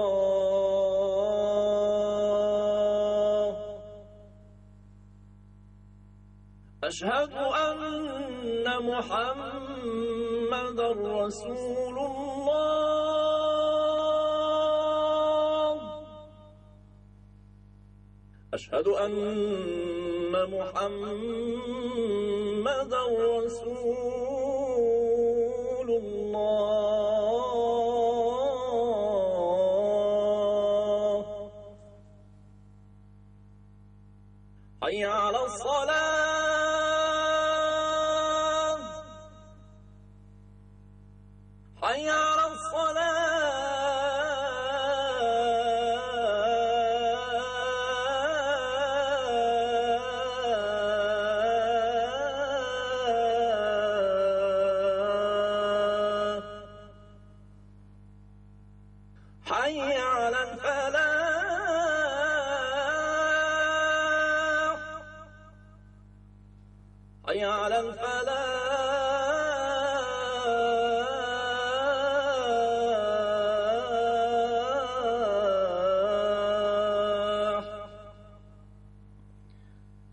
أشهد أن محمد رسول الله، أشهد أن محمد رسول الله، حي على الصلاة، حي على الصلاة، حي على الفلاح، حي على الفلاح.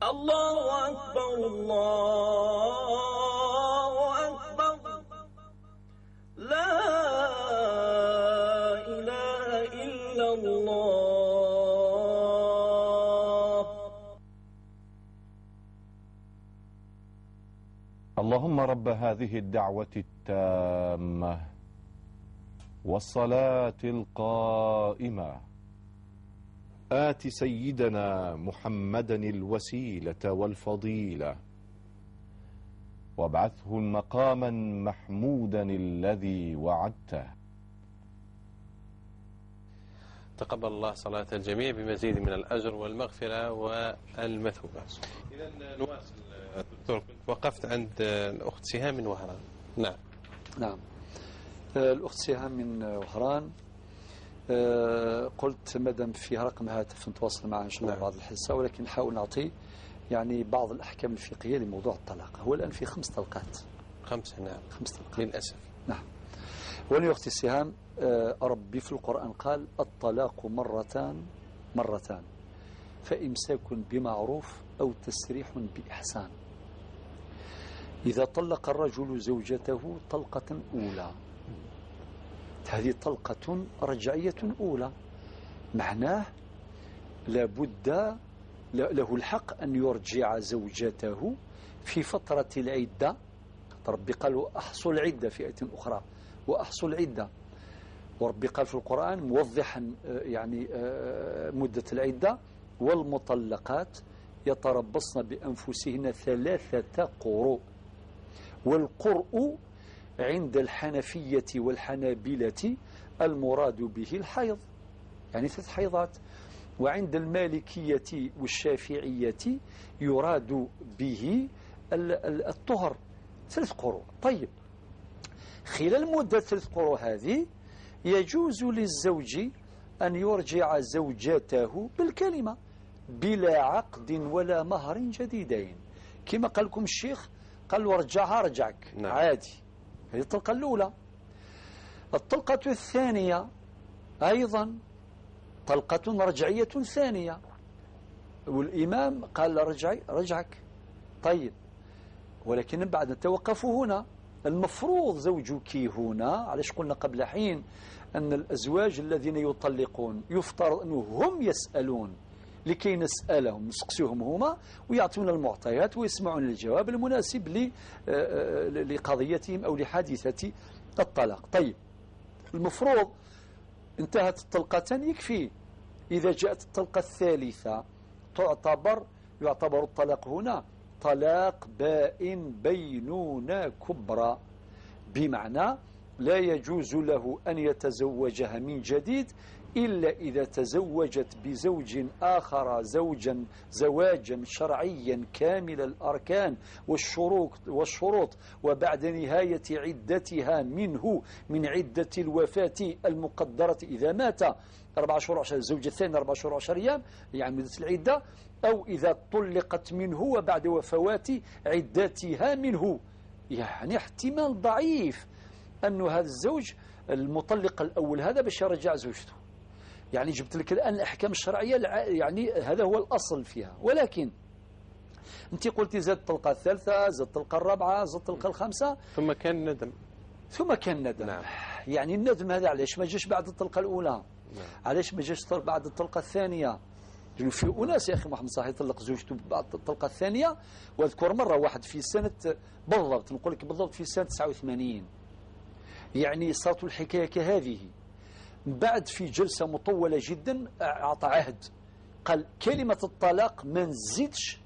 الله أكبر الله أكبر، لا إله إلا الله. اللهم رب هذه الدعوة التامة والصلاة القائمة آت سيدنا محمدا الوسيلة والفضيلة وابعثه مقاما محمودا الذي وعدته. تقبل الله صلاة الجميع بمزيد من الأجر والمغفرة والمثوبة. إذا نواصل دكتور، كنت وقفت عند الأخت سهام من وهران. نعم. الأخت سهام من وهران، قلت مادام فيها رقم هاتف نتواصل معها إن شاء الله بعد الحصة، ولكن نحاول نعطي يعني بعض الأحكام الفقهية لموضوع الطلاق. هو الآن في 5 طلقات. 5 نعم. 5 طلقات للأسف. نعم. ولي أختي سهام، ربي في القرآن قال الطلاق مرتان فإمساك بمعروف أو تسريح بإحسان. إذا طلق الرجل زوجته طلقة أولى، هذه طلقة رجعية أولى، معناه لابد له الحق أن يرجع زوجته في فترة العدة. ربي قال أحصوا العدة في آية أخرى، وأحصوا العدة. وربي قال في القرآن موضحا يعني مدة العدة: والمطلقات يتربصن بأنفسهن 3 قروء. والقرء عند الحنفية والحنابلة المراد به الحيض، يعني 3 حيضات. وعند المالكية والشافعية يراد به الطهر 3 قروء. طيب، خلال مدة 3 قروء هذه يجوز للزوج أن يرجع زوجته بالكلمة بلا عقد ولا مهر جديدين، كما قال لكم الشيخ، قال له رجعها رجعك. نعم. عادي. هذه الطلقة الأولى. الطلقة الثانية أيضا طلقة رجعية ثانية، والإمام قال رجعك. طيب، ولكن بعد نتوقف هنا. المفروض زوجك هنا، علاش قلنا قبل حين أن الأزواج الذين يطلقون يفترض أنهم هم يسألون لكي نسألهم، نسقسيهم هما ويعطونا المعطيات ويسمعون الجواب المناسب لقضيتهم أو لحادثة الطلاق. طيب، المفروض انتهت الطلقتان يكفي. إذا جاءت الطلقة الثالثة يعتبر الطلاق هنا طلاق بائن بينونة كبرى، بمعنى لا يجوز له أن يتزوجها من جديد إلا إذا تزوجت بزوج آخر زواجا شرعيا كامل الأركان والشروط وبعد نهاية عدتها منه من عدة الوفاة المقدرة إذا مات 4 شهور 10 الزوج الثاني 4 شهور 10 أيام يعني مدة العدة، أو إذا طلقت منه وبعد وفوات عدتها منه. يعني احتمال ضعيف أن هذا الزوج المطلق الأول هذا باش يرجع زوجته. يعني جبت لك الآن الأحكام الشرعية، يعني هذا هو الأصل فيها. ولكن أنت قلتي زاد الطلقة الثالثة، زاد الطلقة الرابعة، زاد الطلقة الخامسة، ثم كان ندم. نعم. يعني الندم هذا علاش ما جاش بعد الطلقة الأولى؟ نعم. علاش ما جاش بعد الطلقة الثانية؟ لأنه في أناس يا أخي محمد صح يطلق زوجته بعد الطلقة الثانية. واذكر مرة واحد في سنة بالضبط، نقول لك بالضبط في سنة 89، يعني صارت الحكاية كهذه. بعد في جلسة مطولة جدا أعطى عهد، قال كلمة الطلاق ما نزيدش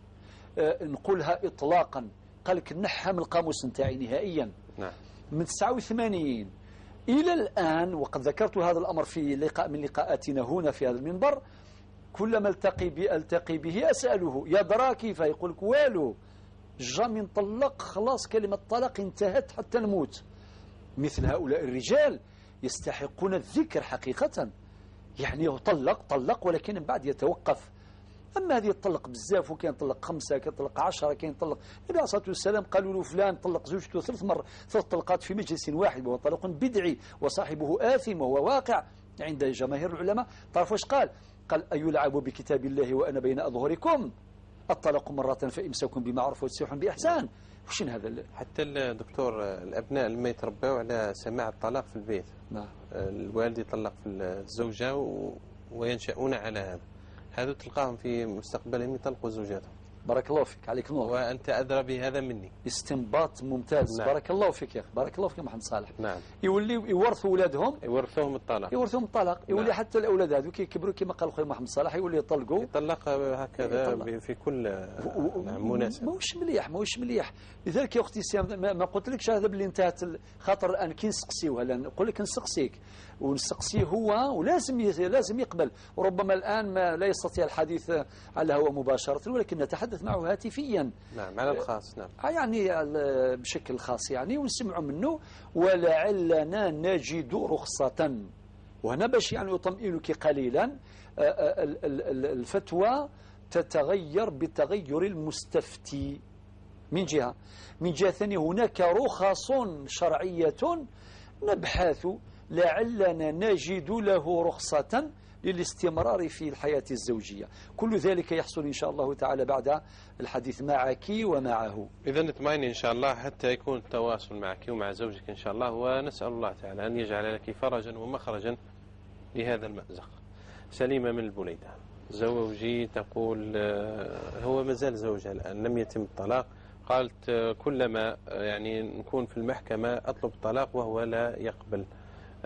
نقولها إطلاقا، قال لك نحها من القاموس نتاعي نهائيا. نعم. من 89 إلى الآن، وقد ذكرت هذا الأمر في لقاء من لقاءاتنا هنا في هذا المنبر، كلما التقي به أسأله يا دراكي، فيقول لك والو جامي نطلق، خلاص كلمة طلاق انتهت حتى نموت. مثل هؤلاء الرجال يستحقون الذكر حقيقة. يعني هو طلق ولكن من بعد يتوقف. أما هذه يطلق بزاف، وكان يطلق 5، كان يطلق 10، كان يطلق. النبي عليه الصلاة والسلام قالوا له فلان طلق زوجته 3 طلقات في مجلس واحد، وهو طلاق بدعي وصاحبه آثم وهو واقع عند جماهير العلماء. تعرف واش قال أيلعب بكتاب الله وأنا بين أظهركم، الطلاق مرة فإمساك بمعروف وتسريح بإحسان. وشين هذا؟ حتى الدكتور الأبناء لما يتربوا على سماع الطلاق في البيت، نعم. الوالد يطلق في الزوجة وينشأون على هذا تلقاهم في مستقبلهم يطلقوا زوجاتهم. بارك الله فيك، عليك نور. وأنت أدرى بهذا مني. استنباط ممتاز. نعم. بارك الله فيك يا أخي، بارك الله فيك محمد صالح. نعم. يوليو يورثوا أولادهم، يورثوهم الطلاق. يورثوهم الطلاق. يولي نعم. حتى الأولاد هذو كيكبروا كما قال خويا محمد صالح يولي يطلقوا. يطلق هكذا في كل مناسبة. ماهوش مليح، ماهوش مليح. لذلك يا أختي سيام ما قلت لكش هذا باللي انتهت خاطر الآن كي نسقسيوه، نقول لك نسقسيك ونسقسيه هو ولازم لازم يقبل. وربما الآن ما لا يستطيع الحديث على الهواء مباشرة، ولكن نتحدث معه هاتفيا. نعم، على الخاص. نعم، يعني بشكل خاص يعني، ونسمع منه ولعلنا نجد رخصة. وهنا باش يعني يطمئنك قليلا، الفتوى تتغير بتغير المستفتي من جهة. من جهة ثانية هناك رخص شرعية نبحث لعلنا نجد له رخصة للاستمرار في الحياة الزوجية. كل ذلك يحصل إن شاء الله تعالى بعد الحديث معك ومعه. إذا نطمئن إن شاء الله حتى يكون التواصل معك ومع زوجك إن شاء الله، ونسأل الله تعالى أن يجعل لك فرجا ومخرجا لهذا المأزق. سليمة من البليدة، زوجي تقول هو مازال زوجها الآن لم يتم الطلاق. قالت كلما يعني نكون في المحكمة أطلب الطلاق وهو لا يقبل.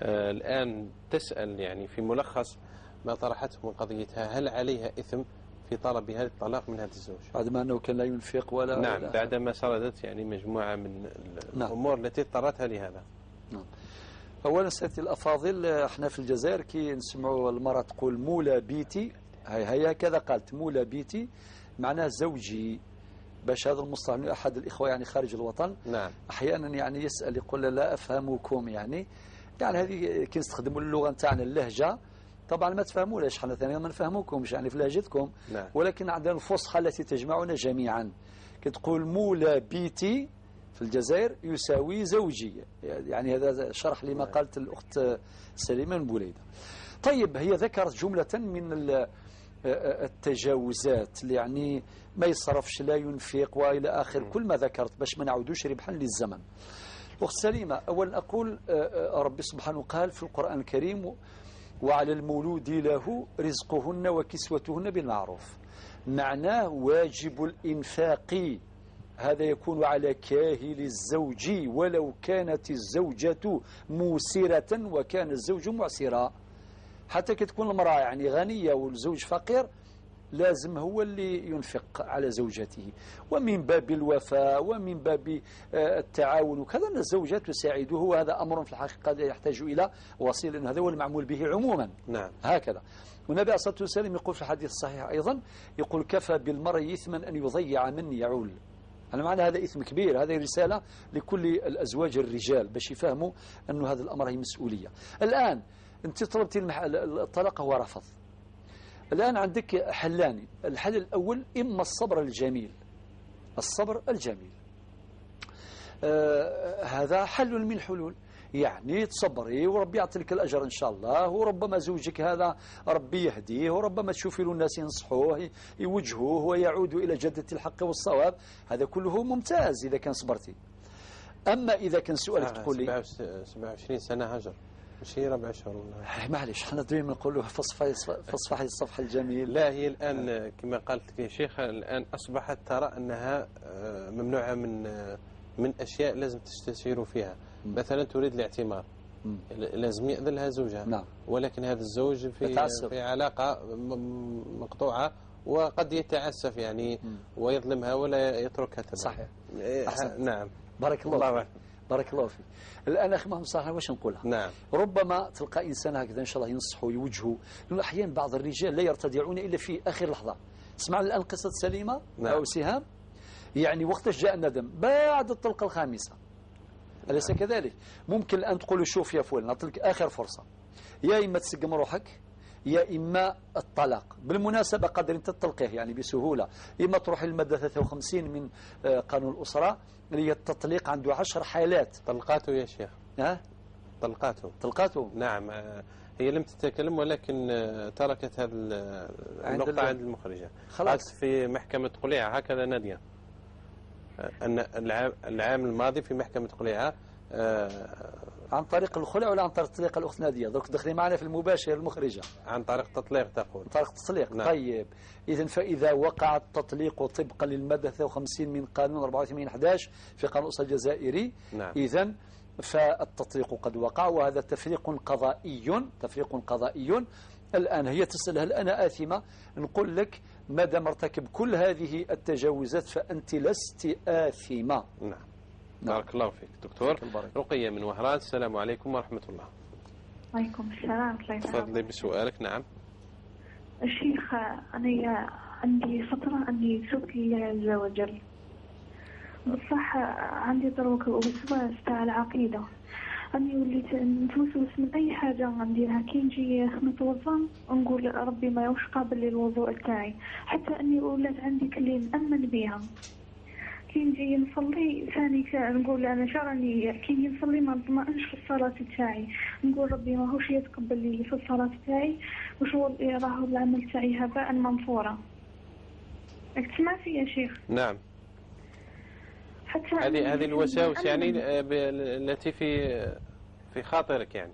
الآن تسأل يعني في ملخص ما طرحته من قضيتها، هل عليها إثم في طلب هذا الطلاق من هذا الزوج؟ بعدما أنه كان لا ينفق ولا. نعم، بعدما سردت يعني مجموعة من الأمور التي اضطرتها لهذا. نعم. أولا سيدي الأفاضل، احنا في الجزائر كي نسمعوا المرأة تقول مولا بيتي، هي كذا قالت مولا بيتي معناه زوجي. باش هذا المصطلح من أحد الإخوة يعني خارج الوطن. نعم. أحيانا يعني يسأل يقول لا أفهمكم، يعني هذه كي نستخدموا اللغة نتاعنا اللهجة، طبعا ما تفهمولاش، احنا ثاني ما نفهموكمش يعني في لهجتكم. نعم. ولكن عندنا الفصحى التي تجمعنا جميعا. كي تقول مولا بيتي في الجزائر يساوي زوجي، يعني هذا شرح لما قالت الأخت سليمة من بوليدة. طيب، هي ذكرت جملة من التجاوزات اللي يعني ما يصرفش لا ينفق وإلى آخر كل ما ذكرت باش ما نعودوش ربحا للزمن. أخت سليمة، أولا أقول ربي سبحانه قال في القرآن الكريم وعلى المولود له رزقهن وكسوتهن بالمعروف. معناه واجب الإنفاق، هذا يكون على كاهل الزوج ولو كانت الزوجة موسرة وكان الزوج معسرا. حتى كتكون المرأة يعني غنية والزوج فقير، لازم هو اللي ينفق على زوجته، ومن باب الوفاء ومن باب التعاون وكذا، أن الزوجة تساعده. وهذا أمر في الحقيقة يحتاج إلى وسيلة، لأن هذا هو المعمول به عموما. نعم. هكذا. والنبي عليه الصلاة والسلام يقول في الحديث الصحيح أيضا، يقول كفى بالمرء إثما أن يضيع من يعول. أنا معنى هذا إثم كبير. هذه رسالة لكل الأزواج الرجال باش يفهموا أن هذا الأمر هي مسؤولية. الآن أنت طلبتي الطلاق هو رفض. الآن عندك حلان. الحل الأول إما الصبر الجميل، الصبر الجميل، هذا حل من الحلول. يعني تصبري وربي يعطيك الأجر إن شاء الله، وربما زوجك هذا ربي يهديه، وربما تشوفي له الناس ينصحوه يوجهوه ويعود إلى جدة الحق والصواب. هذا كله ممتاز إذا كان صبرتي. أما إذا كان سؤالك تقول لي 27 سنة هجر، مش هي 4 أشهر. معلش احنا دائما نقولوا فصفحي الصفحة الجميل. لا، هي الآن كما قالت لك يا شيخ، الآن أصبحت ترى أنها ممنوعة من أشياء لازم تستشيروا فيها. مثلا تريد الاعتمار، لازم يأذن لها زوجها. نعم. ولكن هذا الزوج في علاقة مقطوعة، وقد يتعسف يعني ويظلمها ولا يتركها تبعا. صحيح. نعم. بارك الله فيك. بارك الله فيك. الآن أخي محمد صالح واش نقولها؟ نعم. ربما تلقى إنسان هكذا إن شاء الله ينصحوا يوجهوا، لأن أحيانا بعض الرجال لا يرتدعون إلا في آخر لحظة. اسمع الآن قصة سليمة. نعم. أو سهام، يعني وقتاش جاء الندم بعد الطلقة الخامسة. أليس كذلك؟ ممكن الآن تقول شوف يا فلان نعطيك آخر فرصة، يا إما تسقم روحك يا إما الطلاق. بالمناسبة قادر أنت تطلقيه يعني بسهولة، إما تروح للمادة 53 من قانون الأسرة اللي هي التطليق، عنده 10 حالات. طلقاته يا شيخ. ها؟ طلقاته. نعم. هي لم تتكلم ولكن تركت هذه النقطة عند المخرجة. خلاص. في محكمة قليعة هكذا نادية، أن العام الماضي في محكمة قليعة عن طريق الخلع ولا عن طريق تطليق الأخت نادية؟ دوك دخلي معنا في المباشر المخرجة. عن طريق تطليق تقول. عن طريق التطليق. نعم. طيب إذن فإذا وقع التطليق طبقا للمادة 53 من قانون 84/11 في قانون الأسرة الجزائري، نعم. إذن فالتطليق قد وقع، وهذا تفريق قضائي. الآن هي تسأل هل أنا آثمة؟ نقول لك ما دام ارتكب كل هذه التجاوزات فأنت لست آثمة. نعم. بارك الله فيك دكتور. رقية من وهران، السلام عليكم ورحمة الله. وعليكم السلام ورحمة الله. تفضلي بسؤالك. نعم. الشيخ أنا عندي فترة أني سبت لله عز وجل، بصح عندي ضروك وسواس تاع العقيدة، أني وليت نتوسوس من أي حاجة نديرها، كي نجي نتوضا نقول ربي ما يوش قابل للوضوء تاعي، حتى أني ولات عندي كلي نأمن بها. كي نجي نصلي ثاني نقول أنا شرني كي نجي نصلي ما نطمئنش في الصلاة تاعي، نقول ربي ما هوش يتقبل لي في الصلاة تاعي، وش هو راهو العمل تاعي هباء منثورا. تسمع في يا شيخ؟ نعم. حتى هذه الوساوس يعني التي في خاطرك يعني.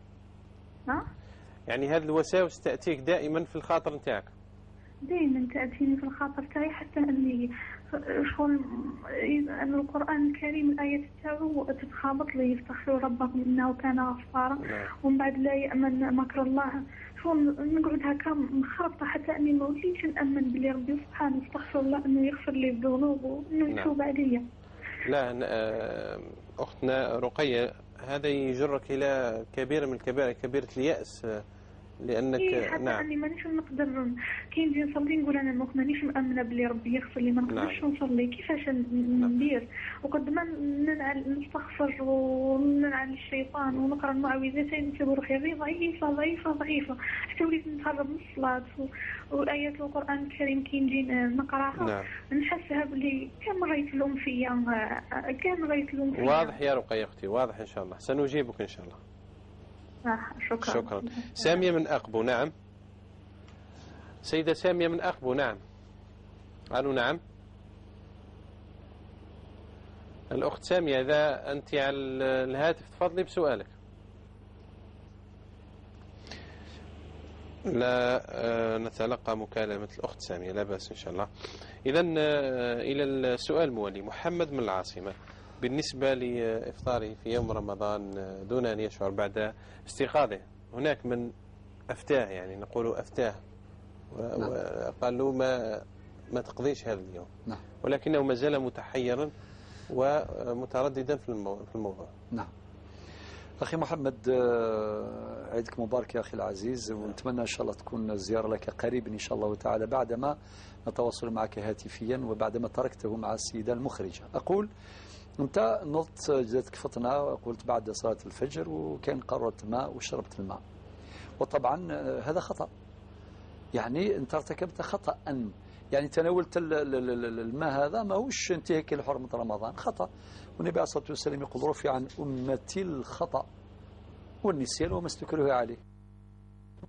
يعني هذه الوساوس تأتيك دائما في الخاطر نتاعك. دائما تأتيني في الخاطر تاعي، حتى أني شغل أن القرآن الكريم الآية تاعو تتخابط لي استغفروا ربكم إنه كان غفارا، ومن بعد لا يأمن مكر الله، شغل نقعد هكا مخربطة، حتى أني ما وليتش نأمن بلي ربي سبحانه استغفر الله أنه يغفر لي الذنوب وأنه يتوب عليا. لا أختنا رقية، هذا يجرك إلى كبيرة من الكبائر، كبيرة اليأس، لأنك حتى أني مانيش نقدر كي نجي نصلي نقول أنا مانيش مأمنة بلي ربي يغفر لي، ما نقدرش نصلي، كيفاش ندير؟ وقد ما نستغفر وننعل الشيطان ونقرأ المعوذتين نسيب روحي غير ضعيفة، حتى وليت نتهرب من الصلاة وآيات القرآن الكريم كي نجي نقراها نحسها بلي كان غيت لهم فيا، واضح يا رقية أختي، واضح إن شاء الله، سنجيبك إن شاء الله. شكرا. سامية من أقبو. نعم سيدة سامية من أقبو. نعم. قالوا نعم. الأخت سامية إذا أنت على الهاتف تفضلي بسؤالك. لا نتلقى مكالمة الأخت سامية، لا بأس إن شاء الله. إذن إلى السؤال الموالي. محمد من العاصمة، بالنسبة لإفطاره في يوم رمضان دون أن يشعر بعد استيقاظه، هناك من أفتاه، يعني نقول أفتاه وقال له ما تقضيش هذا اليوم، ولكنه ما زال متحيرا ومترددا في الموضوع. نعم. أخي محمد، عيدك مبارك يا أخي العزيز، ونتمنى إن شاء الله تكون الزيارة لك قريب إن شاء الله تعالى، بعدما نتواصل معك هاتفيا وبعدما تركته مع السيدة المخرجة. أقول أنت نضت جاتك فطنة وقلت بعد صلاة الفجر وكان قررت ماء وشربت الماء، وطبعا هذا خطأ، يعني أنت ارتكبت خطأ، يعني تناولت الماء، هذا ما هوش انتهاك لحرمة رمضان، خطأ. والنبي عليه الصلاة والسلام يقول رفع عن أمتي الخطأ والنسيان وما استكره عليه،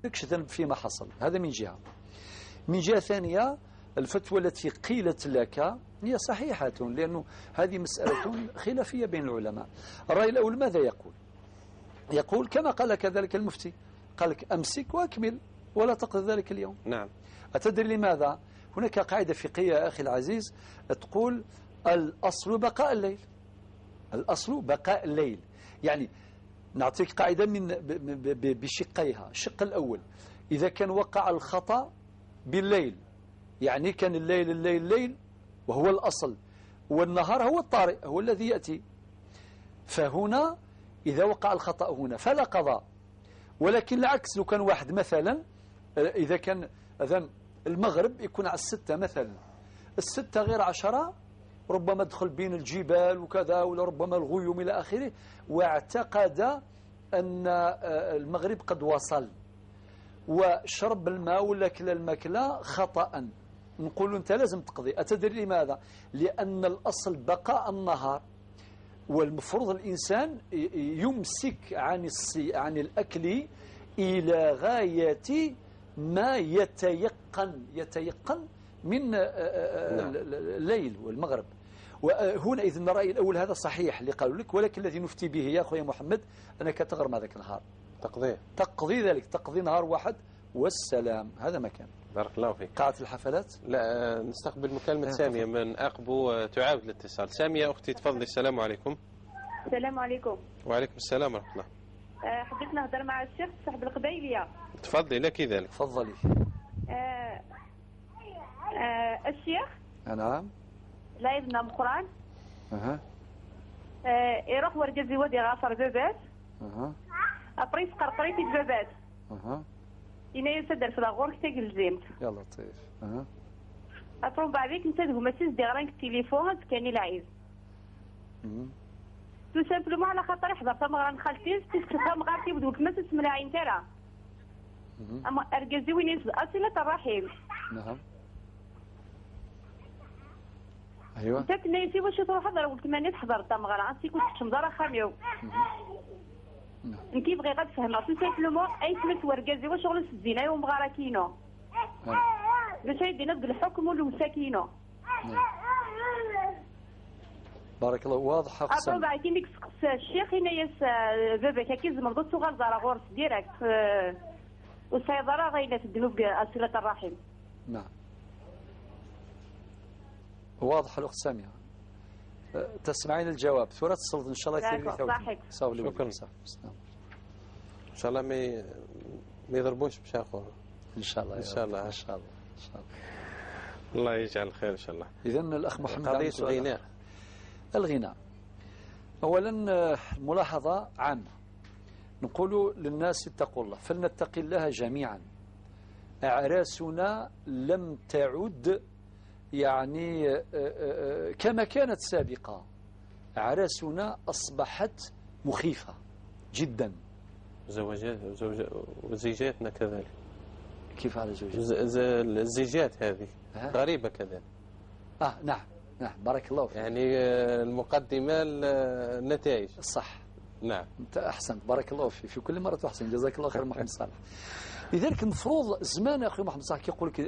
مالكش ذنب فيما حصل. هذا من جهة. من جهة ثانية، الفتوى التي قيلت لك هي صحيحة، لأنه هذه مسألة خلافية بين العلماء. الرأي الأول ماذا يقول؟ يقول كما قال كذلك المفتي، قال لك أمسك وأكمل ولا تقضي ذلك اليوم. نعم. أتدري لماذا؟ هناك قاعدة فقهية يا أخي العزيز تقول الأصل بقاء الليل. الأصل بقاء الليل، يعني نعطيك قاعدة بشقيها. الشق الأول، إذا كان وقع الخطأ بالليل، يعني كان الليل وهو الأصل، والنهار هو الطارئ، هو الذي يأتي، فهنا إذا وقع الخطأ هنا فلا قضاء. ولكن العكس، لو كان واحد مثلا إذا كان أذان المغرب يكون على 6 مثلا، 6 غير 10، ربما دخل بين الجبال وكذا، ولا ربما الغيوم إلى آخره، واعتقد أن المغرب قد وصل وشرب الماء ولا كلا الماكلة خطأ، نقول أنت لازم تقضي. أتدري لماذا؟ لأن الأصل بقاء النهار، والمفروض الإنسان يمسك عن الأكل إلى غاية ما يتيقن من الليل والمغرب. وهنا إذن الرأي الأول هذا صحيح اللي قالوا لك، ولكن الذي نفتي به يا أخويا محمد أنك تغرم هذاك النهار، تقضي ذلك، تقضي نهار واحد والسلام. هذا ما كان. بارك الله فيك. قاعة الحفلات. لا، نستقبل مكالمة سامية من أقبو تعاود الاتصال. سامية أختي تفضلي. السلام عليكم. السلام عليكم. وعليكم السلام ورحمة الله. حبيت نهضر مع الشيخ صاحب القبيلية. تفضلي لك ذلك. تفضلي. الشيخ. نعم. لا يبنى القرآن. يروح ورجزي ودي غافر بابات. أبريس قرقريتي بابات. إنا يسدر في الغور كتاك الزيمت. يا لطيف. أطرون بعديك نتدهو مسيس دي غرانك التليفون كاني العيز. تو سامبلومون على خاطر يحضر تمغران خالتي تستخدم غارتي بدوك مسيس ملاعين ترى. أما أرجزي وين يسد أصلة الرحيم. نعم. ايوه انت كنا يسي واش تروح حضر قلت ماني تحضر تمغران عرفتي كنت تمضر خاميو. نكي بغي غاد فهمها تو سامبلومون اي سميت ورجزي واش شغل الزينه يوم غارا كينو. باش يدينا بالحكم والمساكينو. بارك الله. واضحه قسم. أبو بعد كينك الشيخ هنا يس بابا كيز مرضو صغار زرا غورس ديريكت والسيطره غينا في الذنوب صله الرحم. نعم. واضح الأخت سامية. تسمعين الجواب ثورة الصلد إن شاء الله يثير لي شكرا. إن شاء الله ما يضربوش بشاخور. إن شاء الله. إن شاء الله. إن شاء الله. إن شاء الله. الله يجعل خير إن شاء الله. إذن الأخ محمد. قضية الغناء. الغناء. أولا ملاحظة عامة نقول للناس اتقوا الله، فلنتقي الله جميعا. أعراسنا لم تعد يعني كما كانت سابقا. أعراسنا أصبحت مخيفة جدا. وزيجاتنا كذلك. كيف على زوجات؟ الزيجات هذه غريبة كذلك. نعم نعم بارك الله فيك. يعني المقدمة النتائج. صح. نعم. أنت أحسنت بارك الله فيك في كل مرة تحسن. جزاك الله خير محمد صالح. لذلك المفروض زمان يا أخي محمد صالح كيقول لك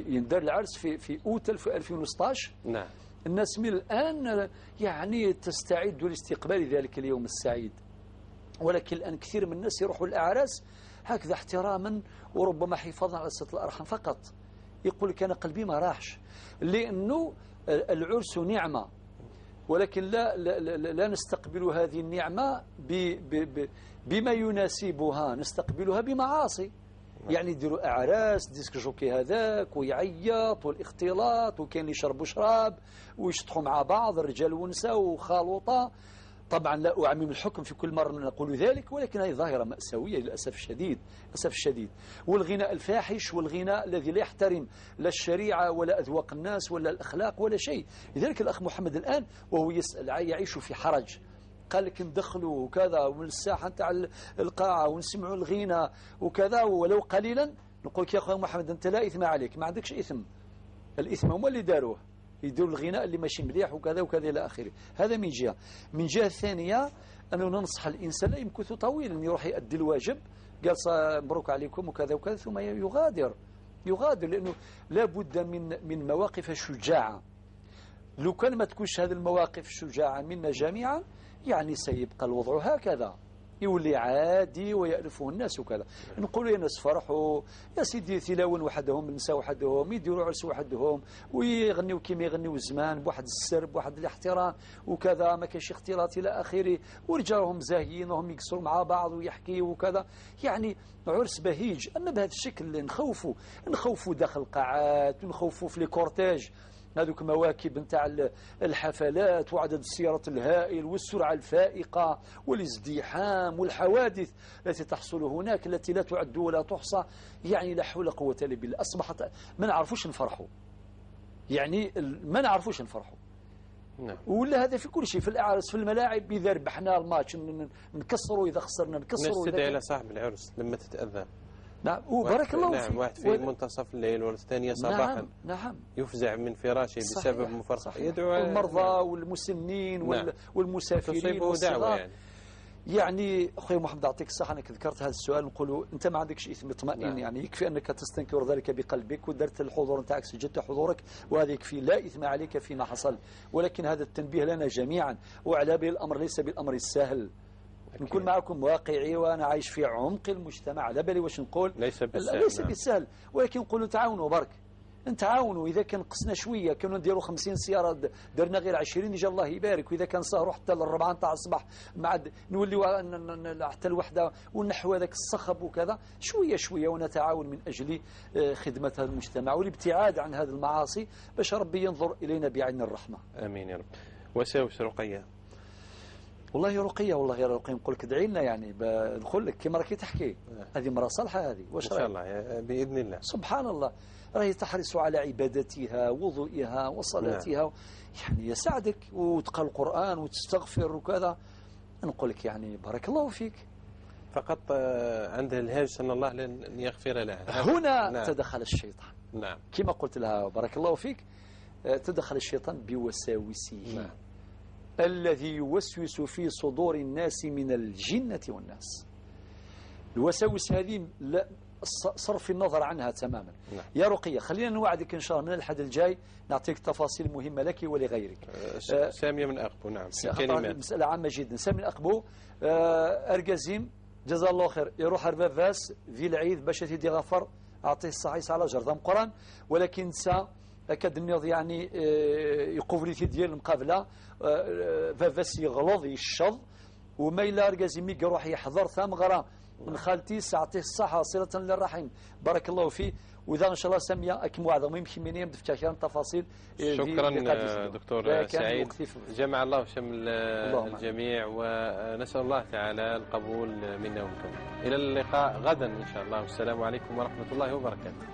يندار العرس في أوتل في 2016. نعم. الناس من الآن يعني تستعد لاستقبال ذلك اليوم السعيد، ولكن الآن كثير من الناس يروحوا الأعراس هكذا احتراما وربما حفاظا على صلة الأرحام فقط. يقول لك أنا قلبي ما راحش، لأنه العرس نعمة، ولكن لا نستقبل هذه النعمة بما يناسبها، نستقبلها بمعاصي. يعني يديروا أعراس ديسك جوكي هذاك ويعيط والاختلاط وكان يشربوا شراب ويشطحوا مع بعض الرجال والنساء وخالوطة. طبعا لا أعمم الحكم في كل مرة نقول ذلك، ولكن هذه ظاهرة مأساوية للأسف الشديد، للأسف الشديد. والغناء الفاحش والغناء الذي لا يحترم لا الشريعة ولا أذواق الناس ولا الأخلاق ولا شيء. لذلك الأخ محمد الآن وهو يسأل يعيش في حرج، قال لك ندخلوا وكذا ومن الساحة نتاع القاعة ونسمعوا الغناء وكذا ولو قليلا. نقول لك يا أخوي محمد أنت لا إثم عليك، ما عندكش إثم. الإثم هم اللي داروه، يديروا الغناء اللي ماشي مليح وكذا وكذا إلى آخره. هذا من جهة. من جهة ثانية أنه ننصح الإنسان لا يمكث طويلا، يروح يؤدي الواجب قال مبروك عليكم وكذا وكذا ثم يغادر لأنه لا بد من مواقف شجاعة. لو كان ما تكونش هذه المواقف الشجاعة منا جميعا يعني سيبقى الوضع هكذا، يولي عادي ويألفه الناس وكذا. نقولوا يا ناس فرحوا يا سيدي يتلاون وحدهم، النساء وحدهم، يديروا عرس وحدهم ويغنيوا كما يغنيوا زمان بواحد السر بواحد الاحترام وكذا، ما كاينش اختلاط الى اخره، ورجالهم زاهيين وهم يقصروا مع بعض ويحكيوا وكذا، يعني عرس بهيج. اما بهذا الشكل نخوفوا داخل القاعات ونخوفوا في لي كورتاج هذوك مواكب نتاع الحفلات وعدد السيارات الهائل والسرعة الفائقة والازدحام والحوادث التي تحصل هناك التي لا تعد ولا تحصى. يعني لا حول قوة إلا بالله. أصبحت ما نعرفوش نفرحوا، يعني ما نعرفوش نفرحوا. نعم. ولا هذا في كل شيء، في الأعراس في الملاعب إذا ربحنا الماتش نكسروا، إذا خسرنا نكسروا. نستدعي إلى صاحب العرس لما تتأذى. نعم وبارك الله فيك. نعم واحد في منتصف الليل والثانية صباحا. نعم. يفزع من فراشه بسبب مفرقة. يدعو المرضى والمسنين والمسافرين والصغار. يعني. يعني أخوي محمد أعطيك الصحة، أنك ذكرت هذا السؤال. نقولوا أنت ما عندكش إثم، اطمئن. نعم. يعني يكفي أنك تستنكر ذلك بقلبك ودرت الحضور نتاعك، سجلت حضورك، وهذا يكفي، لا إثم عليك فيما حصل. ولكن هذا التنبيه لنا جميعا، وعلى به الأمر ليس بالأمر السهل. نكون معكم واقعي، وأنا عايش في عمق المجتمع، على بالي واش نقول ليس بالسهل. ليس بالسهل، ولكن نقولوا تعاونوا برك، نتعاونوا. إذا كان قصنا شوية، كانوا نديروا 50 سيارة، درنا غير 20 يجي الله يبارك. وإذا كان سهروا حتى ل4 نتاع الصباح، مع نوليو حتى الوحدة ونحو هذاك الصخب وكذا، شوية شوية، ونتعاون من أجل خدمة هذا المجتمع والابتعاد عن هذه المعاصي، باش ربي ينظر إلينا بعين الرحمة. آمين يا رب. وساوس رقية. والله رقية، والله يا رقية، نقول لك ادعي لنا، يعني نقول لك كما راكي تحكي، هذه مرة صالحة هذه، إن شاء الله بإذن الله. سبحان الله، راهي تحرص على عبادتها، وضوئها وصلاتها. يعني يساعدك، وتقرأ القرآن وتستغفر وكذا. نقول لك يعني بارك الله فيك. فقط عندها الهاجس أن الله لن يغفر لها. هنا نعم. تدخل الشيطان. نعم. كما قلت لها بارك الله فيك، تدخل الشيطان بوساوسه. نعم. الذي يوسوس في صدور الناس من الجنة والناس. الوساوس هذه لا صرف النظر عنها تماما. نعم. يا رقية، خلينا نوعدك إن شاء الله من الأحد الجاي نعطيك تفاصيل مهمة لك ولغيرك. سامية من أقبو. نعم. كلمات مسألة عامة جدا. سامي من أقبو، أرجازيم جزا الله خير، يروح ربافاس في العيد باش يدي غفر، أعطيه الصحيح على جردام قرآن، ولكن أكاد النيض يعني يقوفليتي ديال المقابلة فافاس يغلظ يشظ، وما إلا أرجازيم يروح يحضر ثام غرام من خالتي ساعته الصحة صلة للرحم. بارك الله فيه. وإذا إن شاء الله سمية أكم وعظة مهم كمينية بدفتشان تفاصيل. شكرا دكتور سعيد، جمع الله شمل الجميع، ونسأل الله تعالى القبول منا ومنكم. إلى اللقاء غدا إن شاء الله، والسلام عليكم ورحمة الله وبركاته.